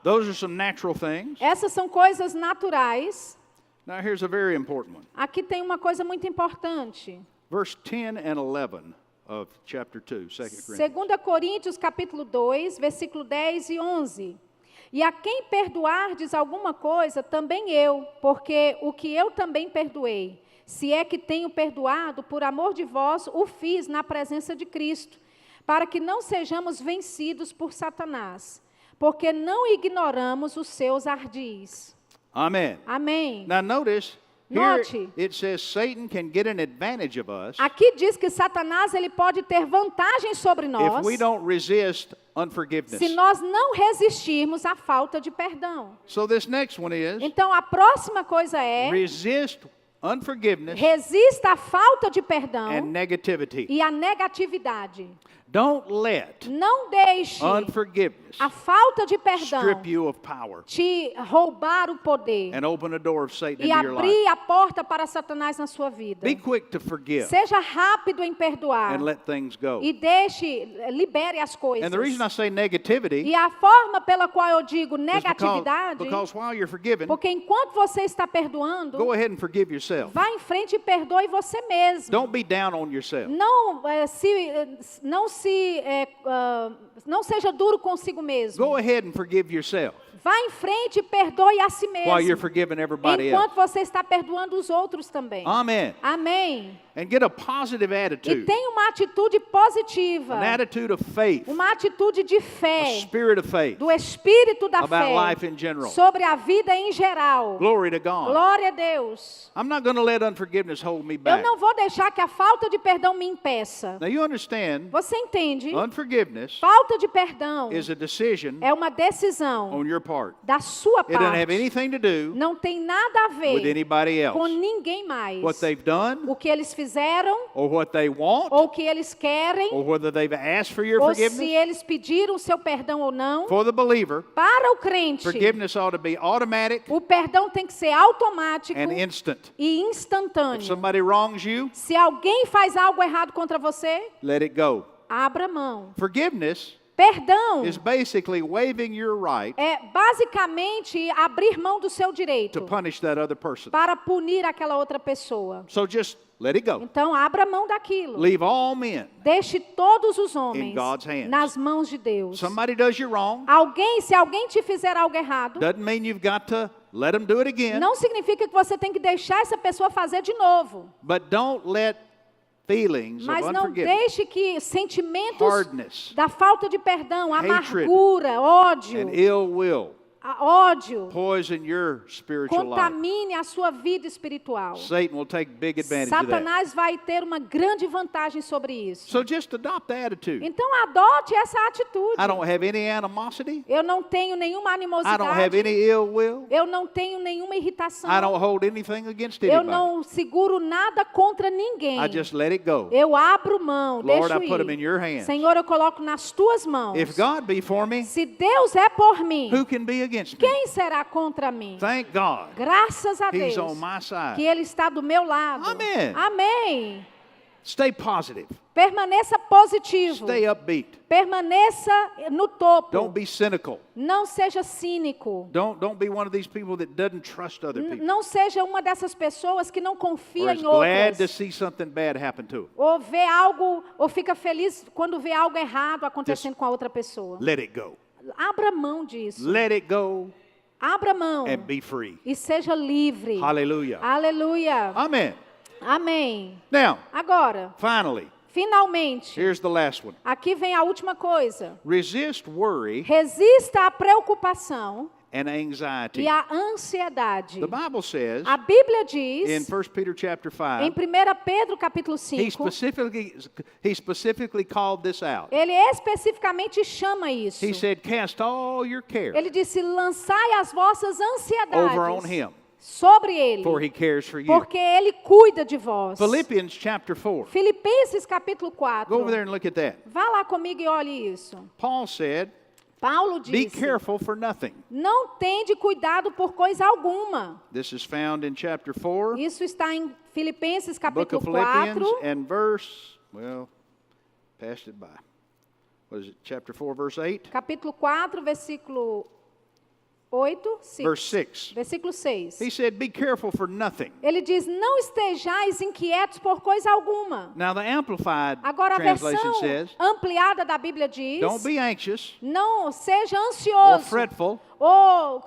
Those are some natural things. Essas são coisas naturais. Now here's a very important one. Aqui tem uma coisa muito importante. Verse 10 and 11 of chapter 2, 2 Corinthians. 2 Coríntios capítulo 2, versículo 10 e 11. E a quem perdoardes alguma coisa, também eu, porque o que eu também perdoei, se é que tenho perdoado, por amor de vós, o fiz na presença de Cristo, para que não sejamos vencidos por Satanás, porque não ignoramos os seus ardis. Amen. Amém. Now notice, here Note. it says Satan can get an advantage of us Aqui diz que Satanás ele pode ter vantagem sobre nós if we don't resist unforgiveness. se nós não resistirmos à falta de perdão. So this next one is Então a próxima coisa é: resist unforgiveness resista à falta de perdão and negativity. e à negatividade. Don't let Não deixe unforgiveness a falta de perdão strip you of power te roubar o poder and open a door of Satan e into your life. abrir a porta para Satanás na sua vida. Be quick to forgive Seja rápido em perdoar and let things go. e libere as coisas. And the reason I say negativity E a forma pela qual eu digo is negatividade, because while you're forgiven, porque enquanto você está perdoando, go ahead and forgive yourself. vá em frente e perdoe você mesmo. Don't be down on yourself. Não seja duro consigo mesmo. Go ahead and forgive yourself Vá em frente e perdoe a si while you're mesmo. forgiving everybody else. Enquanto você está perdoando os outros também. Amen. Amém. And get a positive E attitude, tenha uma atitude positiva. an attitude of faith, Uma atitude de a fé. spirit of faith Do espírito da about fé. life in general. Sobre a vida em geral. Glory to God. Glória a Deus. I'm not going to let unforgiveness hold me Eu back. não vou deixar que a falta de perdão me impeça. Now you understand, Você entende? unforgiveness Falta de perdão is a decision é uma decisão on your part. da sua It doesn't have parte. anything to do Não tem nada a with ver anybody com else. ninguém mais. What they've done, O que eles fizeram, or what they want, ou o que eles querem, or whether they've asked for your ou se forgiveness. eles pediram o seu perdão ou não. For the believer, Para o crente, forgiveness ought to be automatic o perdão tem que ser automático and instant. e If instantâneo. somebody wrongs you, Se alguém faz algo errado contra você, let it go. abra mão. Forgiveness Perdão is basically waiving your right é basicamente abrir mão do seu to direito punish that other person. para punir aquela outra pessoa. So just let it go. Então, abra mão daquilo. Leave all men. Deixe todos os homens In God's hands. nas mãos de Deus. Somebody does you wrong, Se alguém te fizer algo errado, doesn't mean you've got to Let them do it again. Não significa que você tem que deixar essa pessoa fazer de novo. But don't let feelings Mas of não unforgiveness, deixe que sentimentos hardness, da falta de perdão, hatred, amargura, ódio, and ill will ódio, poison your spiritual life. contamine a sua vida espiritual. Satan will take big advantage of that. Satanás vai ter uma grande vantagem sobre isso. So just adopt the attitude. Então adote essa atitude. I don't have any animosity. Eu não tenho nenhuma I don't have animosidade. any ill will. Eu não tenho nenhuma irritação. I don't hold anything against Eu anybody. não seguro nada contra ninguém. I just let it go. Eu abro mão, Lord, deixo I put them in ir. your hands. Senhor, eu coloco nas tuas mãos. If God be for me, Se Deus é por mim, who can be against me? quem será contra mim? Thank God. Graças a He's Deus on my side. que Ele está do meu lado. Amém. Amém. Stay positive. Permaneça positivo. Stay upbeat. Permaneça no topo. Don't be cynical. Não seja cínico. Don't be one of these people that doesn't trust other people. Não seja uma dessas pessoas que não Or confia is em glad to outras. see something bad happen to them. Ou vê algo, ou fica feliz quando vê algo errado acontecendo com a outra pessoa. Let it go. Abra mão disso. Let it go Abra mão and be free. e seja livre. Hallelujah. Aleluia. Amen. Amém. Now, Agora, finally, finalmente, here's the last one. aqui vem a última coisa. Resist worry Resista à preocupação and anxiety. e à ansiedade. The Bible says A Bíblia in diz, 1 Peter chapter em 5, 1 Pedro capítulo he 5, specifically called this out. ele especificamente chama isso. He said, cast all your care Ele disse, lançai as vossas over on ansiedades him, sobre ele, for he cares for you. porque ele cuida de vós. Philippians chapter 4. Filipenses capítulo 4. Go over there and look at that. Vá lá comigo e olhe isso. Paul said, Paulo be disse, careful for nothing. não tende cuidado por coisa alguma. This is found in chapter 4, Isso está em Filipenses book capítulo of Philippians, 4, and verse, well, passed it by. What is it, chapter 4, verse 8? capítulo 4, versículo 8, Verse 6. versículo 6. He said, be careful for nothing. Ele diz, não estejais inquietos por coisa alguma. Now the Amplified Agora a translation versão says, ampliada da Bíblia diz, don't be anxious não seja or ansioso fretful ou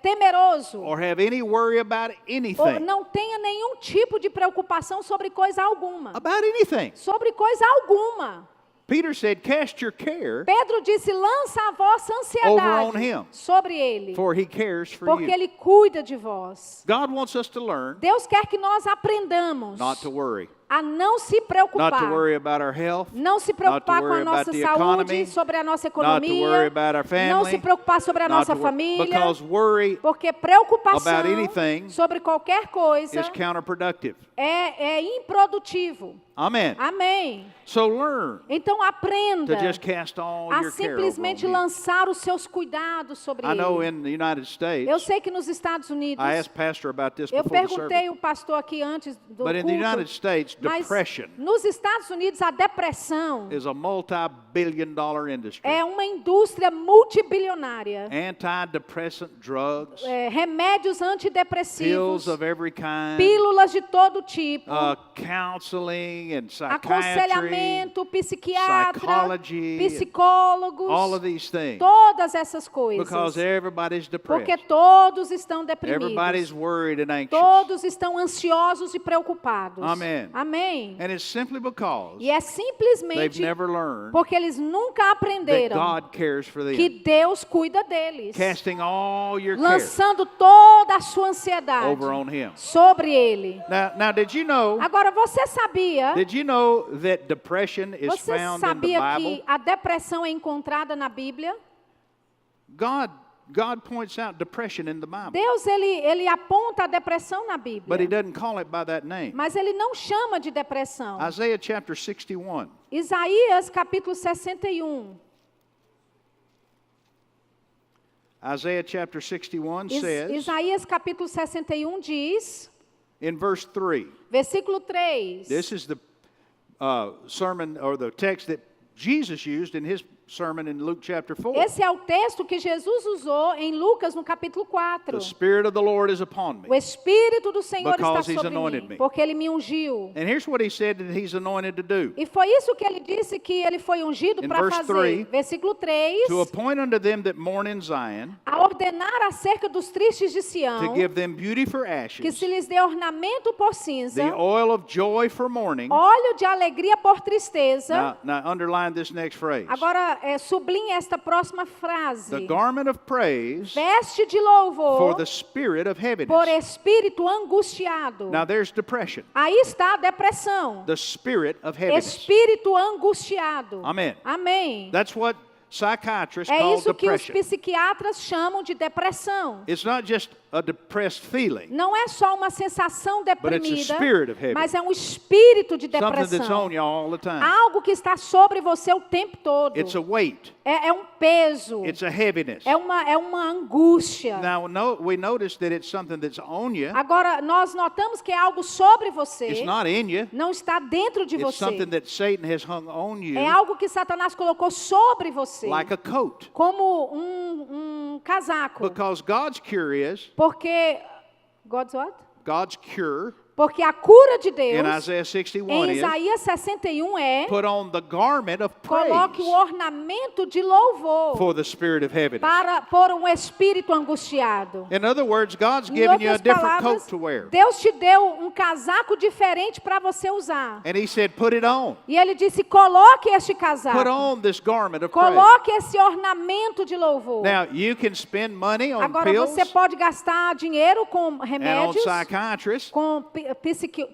temeroso, or have any worry about ou anything. não tenha nenhum tipo de preocupação sobre coisa alguma. About anything. Sobre coisa alguma. Peter said, cast your care, Pedro disse, lança a vossa Over on ansiedade him. sobre ele, for he cares for porque you. ele cuida de vós. God wants us to learn Deus quer que nós aprendamos not to worry. a não se Not preocupar. to worry about our health. Não se preocupar com worry a nossa about the saúde, economy. sobre a nossa Not to worry economia, about our family. não se preocupar sobre a not nossa to wor- família, Because worry porque preocupação about anything sobre qualquer coisa is counterproductive. é improdutivo. Amen. Amém. So learn Então aprenda to just cast all a your care over simplesmente on him. lançar os seus cuidados sobre I know ele. in the United States, Eu sei que nos Estados Unidos, I asked Pastor about this eu before the perguntei service. ao pastor aqui antes do But in the United culto, States, mas depression nos Estados Unidos a depressão is a multi-billion-dollar industry. é uma indústria multibilionária. Antidepressant drugs, Remédios antidepressivos, pills of every kind, pílulas de todo tipo, counseling and psychiatry, aconselhamento, psiquiatra, psychology, psicólogos, all of these things. todas essas coisas. Because everybody's Porque depressed. todos estão deprimidos. Everybody's worried and anxious. Todos estão ansiosos e preocupados. Amen. Amém. And it's simply because E é they've simplesmente never learned porque eles nunca that aprenderam God cares for que them. Deus cuida deles. Casting all your care Lançando toda a sua ansiedade over on Him. sobre ele. Now, did you know Agora, você sabia that depression is Você found in the sabia Bible? que a depressão é encontrada na Bíblia? God points out depression in the Bible, Deus, ele aponta a depressão na but He Bíblia. doesn't call it by that name. Mas ele não chama de depressão. Isaiah chapter 61. Isaías capítulo 61. Isaiah chapter 61 says Isaías capítulo 61 diz, in verse 3, versículo 3. this is the sermon or the text that Jesus used in His sermon in Luke chapter 4. Esse é o texto que Jesus usou em Lucas no capítulo 4. The Spirit of the Lord is upon O me. Espírito do Senhor está Because he's sobre anointed mim, me. porque Ele me ungiu. And here's what he said that he's anointed to do. E foi isso que ele disse que ele foi ungido In para verse fazer. 3, Versículo 3. To appoint unto them that mourn in Zion, A ordenar acerca dos tristes de to Sião, give them beauty for que ashes, se lhes dê ornamento por cinza, the oil of joy for mourning. óleo de alegria por tristeza. Now underline this next phrase. Agora, sublinhe esta próxima frase. The garment of praise Veste de for louvor the spirit of por heaviness. espírito angustiado. Now there's depression. Aí está a depressão. The spirit of heaviness. Espírito angustiado. Amen. Amém. That's what psychiatrists É call isso que os depression. psiquiatras chamam de depressão. It's not just a depressed feeling, Não é só uma sensação but it's a deprimida, spirit of heaviness. mas é um espírito de Something that's depressão. on you all the time. Algo que está sobre você o tempo todo. It's a weight. É um peso. It's a heaviness. É uma angústia. Now, we notice that it's something that's on you. Agora, nós notamos que é algo sobre você. It's not in you. Não está dentro de It's você. something that Satan has hung on you É algo que Satanás colocou sobre você. like a coat. Como um casaco. Because God's cure is, Porque... God's what? God's cure Porque a cura de Deus, in Isaiah 61 em is, Isaías 61 é, put on the garment of coloque o praise ornamento de louvor for the spirit of heaviness. para por um espírito angustiado. In other words, God's Em given you a outras different palavras, coat to wear. Deus te deu um casaco diferente para você usar. And he said, put it on. E ele disse, coloque este casaco. Put on this garment of praise. Coloque esse ornamento de louvor. Now, you can spend money on Agora pills você pode gastar dinheiro com and on remédios, psychiatrists, com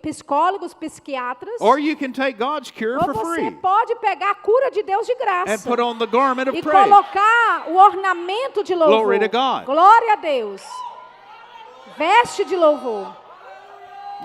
psicólogos, psiquiatras. or you can take God's cure Ou for você free pode pegar a cura de Deus de and graça put on the garment of e praise. colocar o ornamento de louvor. Glory to God. Glória a Deus. Veste de louvor.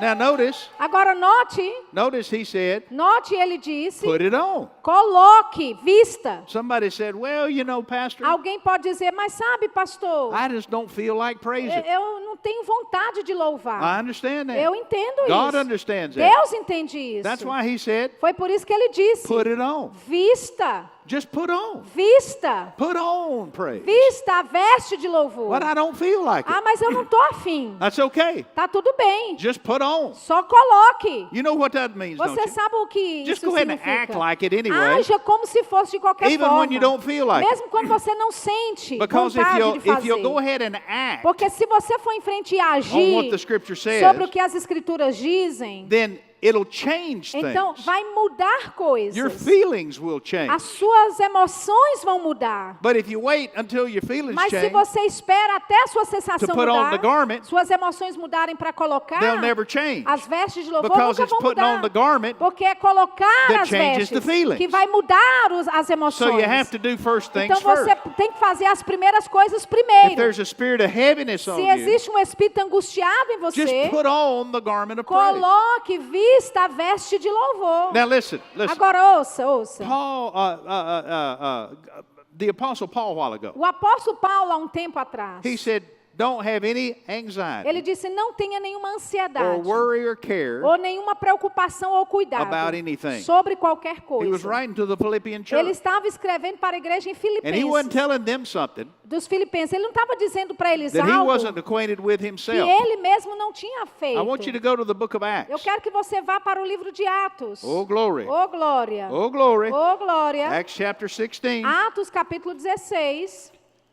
Now, notice Agora note he said, ele disse, put it on. coloque, vista. Somebody said, well, you know, Pastor, Alguém pode dizer, mas sabe, pastor, I just don't feel like praising. eu não tenho vontade de louvar. I understand that. Eu entendo God isso. understands that. Deus entende isso. That's why he said, Foi por isso que ele disse, put it on. vista, Just put on. vista, Put on praise. vista a veste de louvor. But I don't feel like Ah, it. mas eu não tô afim. That's okay. Tá tudo bem. Just put on. Só coloque. You know what that means, don't Você you? sabe o que Just isso go ahead and significa? act like it anyway. Haja como se fosse de qualquer Even forma. when you don't feel like it. Mesmo quando você não sente Because vontade de if fazer. you'll go ahead and act Porque se você for em frente e on what agir the scripture says, sobre o que as escrituras dizem, then it'll change então things. vai mudar coisas. Your feelings will change. As suas emoções vão mudar. But if you wait until your feelings Mas se change, você espera até a sua sensação to put on mudar, the garment, suas emoções mudarem para colocar, they'll never change. as vestes de louvor Because nunca it's vão putting mudar. on the garment Porque é colocar that as changes the vestes feelings. que vai mudar as emoções. So you have to do first things Então você first. tem que fazer as primeiras coisas If primeiro. there's a spirit of heaviness on Se you, existe um espírito angustiado em just você, put on the garment of praise. coloque, vista a veste de louvor. Now listen. Agora ouça. Paul, the Apostle Paul, a while ago, O apóstolo Paulo, há um tempo atrás, he said, don't have any anxiety ele disse, não tenha nenhuma or ansiedade, worry or care. ou nenhuma preocupação ou cuidado About anything. sobre qualquer He was coisa. writing to the Philippian Ele church. estava escrevendo para a igreja em And he wasn't Filipenses, telling them something dos filipenses. Ele não estava dizendo para eles that he algo wasn't acquainted with que himself. ele mesmo não tinha feito. I want you to go to the book of Eu Acts. quero que você vá para o livro de Atos. Oh, glory. Oh, glória. Oh, glory. Oh, glória. Acts chapter 16. Atos capítulo 16.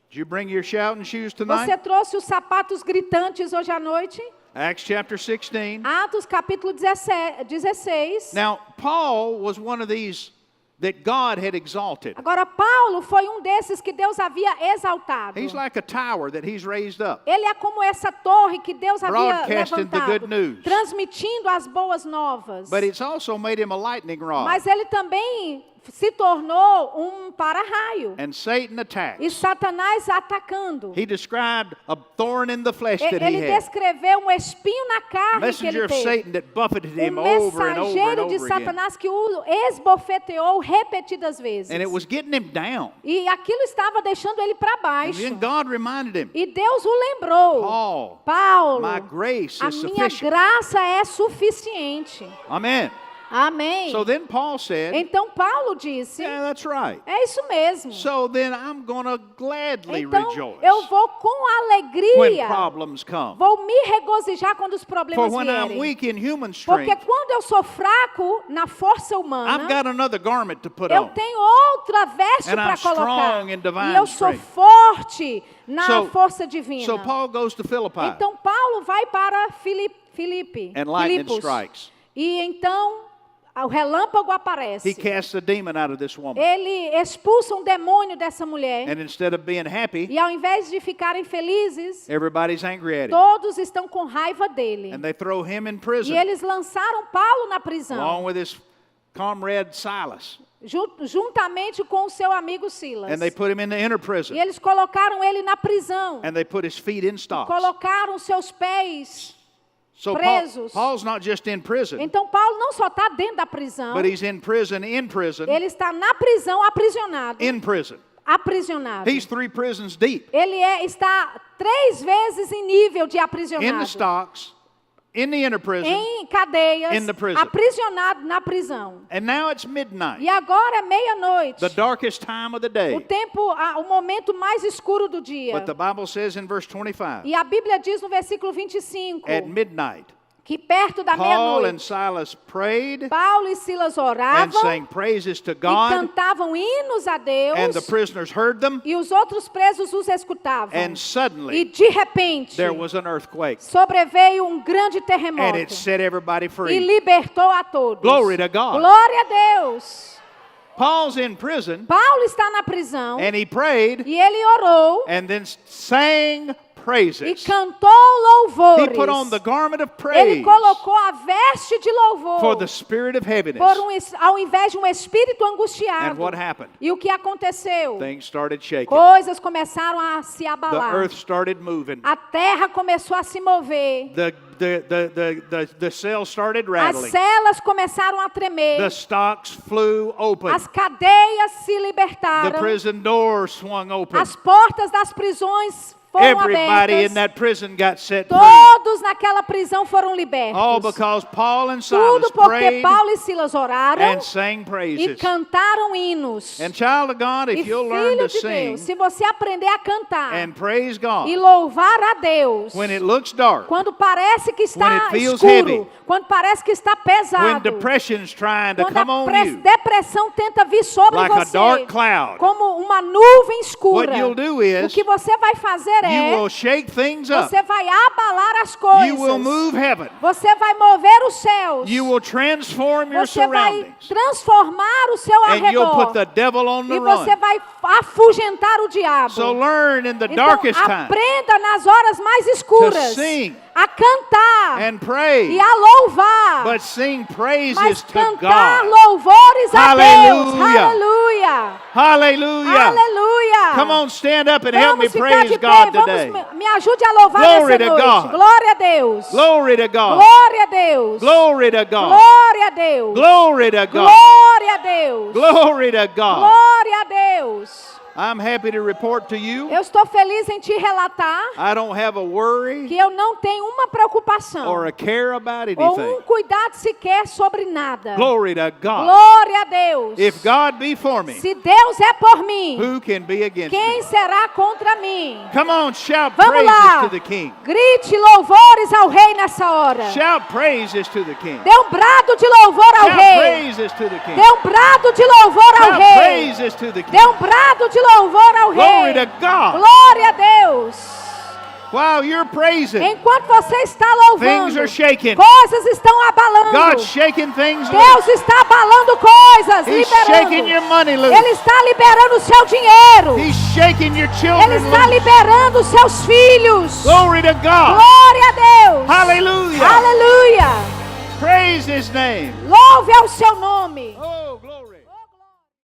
Did you bring your shouting shoes Você tonight? trouxe os sapatos gritantes hoje à noite? Acts chapter 16. Atos capítulo 16. Now, Paul was one of these that God had exalted. Agora, Paulo foi um desses que Deus havia exaltado. He's like a tower that he's raised up. Ele é como essa torre que Deus havia Broadcasting the good levantado, news. transmitindo as boas novas. But it's also made him a lightning rod. Mas ele também se tornou um para-raio. And Satan E attacks. Satanás atacando. He described a thorn in the flesh that he Ele had. descreveu um espinho na carne que Messenger ele of teve. Satan that buffeted him Um over and over and mensageiro de over again. Satanás que o esbofeteou repetidas vezes. And it was getting him down. E aquilo estava deixando ele para And baixo. then God reminded him, E Deus o lembrou. Paul, Paulo, my grace a is minha sufficient. graça é suficiente. Amen. Amém. So then Paul said, Então Paulo disse, yeah, that's right. é isso mesmo. So then I'm going to gladly Então rejoice eu vou com when alegria, problems come. vou me regozijar quando os For problemas when I'm vierem. weak in human Porque strength, quando eu sou fraco na força I've humana, got another garment to put eu on. tenho outra veste And para I'm colocar. strong in divine E eu sou strength. forte na So- força divina. So Paul goes to Philippi, Então Paulo vai para Filipe, and lightning Filipos. strikes. E então o relâmpago aparece. He casts a demon out of this woman. Ele expulsa um demônio dessa mulher. And instead of being happy, E ao invés de ficarem felizes, everybody's angry at him. todos estão com raiva dele. And they throw him in E prison, eles lançaram Paulo na prisão, along with his comrade Silas. juntamente com o seu amigo Silas. And they put him in the inner E prison. eles colocaram ele na prisão. And they put his feet in stocks. Colocaram seus pés. So presos. Paul's not just in prison, Então Paulo não só está dentro da prisão, but he's in prison, ele está na prisão, aprisionado. in prison. Aprisionado. He's 3 prisons deep. Ele está 3 vezes em nível de In the aprisionado. stocks, in the inner prison. Em cadeias, In the prison. aprisionado na prisão. And now it's midnight, E agora é meia-noite. the darkest time of the O day. tempo, o momento mais escuro do dia. But the Bible says in verse 25, E a Bíblia diz no versículo 25 at midnight, que perto da Paul and meia-noite, Silas prayed Paulo e Silas and oravam sang praises to e God, cantavam hinos a Deus, and the prisoners heard them, e os outros presos os escutavam. and E suddenly de repente, there was an earthquake, sobreveio um grande and terremoto it set everybody e free. libertou a todos. Glory to God. Glória a Deus. Paul's in prison, Paulo está na prisão and he prayed, e ele orou and then sang e praises. cantou He louvores. put on the garment of Ele praise colocou a veste de louvor for the spirit of heaviness. ao invés de um espírito And angustiado. what happened? E o que aconteceu? Things started shaking. Coisas começaram a se The abalar. earth started moving. A terra começou a se mover. The cells started As rattling. celas começaram a tremer. The stocks flew open. As cadeias se The libertaram. prison doors swung open. As portas das prisões foram Everybody in abertas. that prison got set free. Todos naquela prisão foram libertos. All because Paul and Silas Tudo porque prayed Paulo e Silas oraram and sang e praises. cantaram hinos. And child of God, E if you'll learn filho to de sing Deus, se você aprender a cantar and praise e God louvar a Deus, when it looks dark, quando parece que When está it feels escuro, heavy, quando parece que está when pesado, depression's trying to quando come a on you, depressão tenta vir sobre like a você dark cloud, como uma nuvem escura, what you'll do o is que você vai fazer you é will shake things up. você vai abalar as You will coisas, move heaven. você vai mover os céus, You will transform your você vai surroundings. transformar o seu And you'll put arredor the devil on the e você run. vai afugentar o diabo. So learn in the Então, darkest time aprenda nas horas mais escuras to sing a cantar and pray, e a louvar, but sing praises mas to cantar God. louvores a Deus. Hallelujah. Aleluia! Hallelujah. Aleluia! Come on, stand up and help me Vamos ficar praise de pé, God vamos, today. me ajude a louvar Glory nessa to noite. God. Glória a Deus. Glory to God. Glória a Deus. Glory to God. Glória a Deus. Glory to God. Glória a Deus. Glory to God. Glória a Deus. I'm happy to report to you, Eu estou feliz em te relatar I don't have a worry que eu não tenho uma preocupação or a care about ou anything. cuidado sequer sobre nada. Glory to God. Glória a Deus. If God be for me, Se Deus é por mim, who can be against quem me? será contra mim? Come on, shout Vamos praises lá. to the King. Grite louvores ao rei nessa hora. Shout praises to the King. Dê um brado de louvor ao Shout rei. praises to the King. Dê um brado de louvor ao Shout rei. praises to the King. Dê um brado de louvor ao rei. Glory to God. Glória a Deus. While you're praising, Enquanto você está things louvando, are shaking. coisas estão abalando. God's shaking things loose. Deus está abalando coisas, He's liberando. shaking your money loose. Ele está liberando o seu dinheiro. He's shaking your Ele children está loose. liberando os seus filhos. Glory to God. Glória a Deus. Hallelujah. Aleluia. Praise His name. Louve ao seu nome. Oh, glory.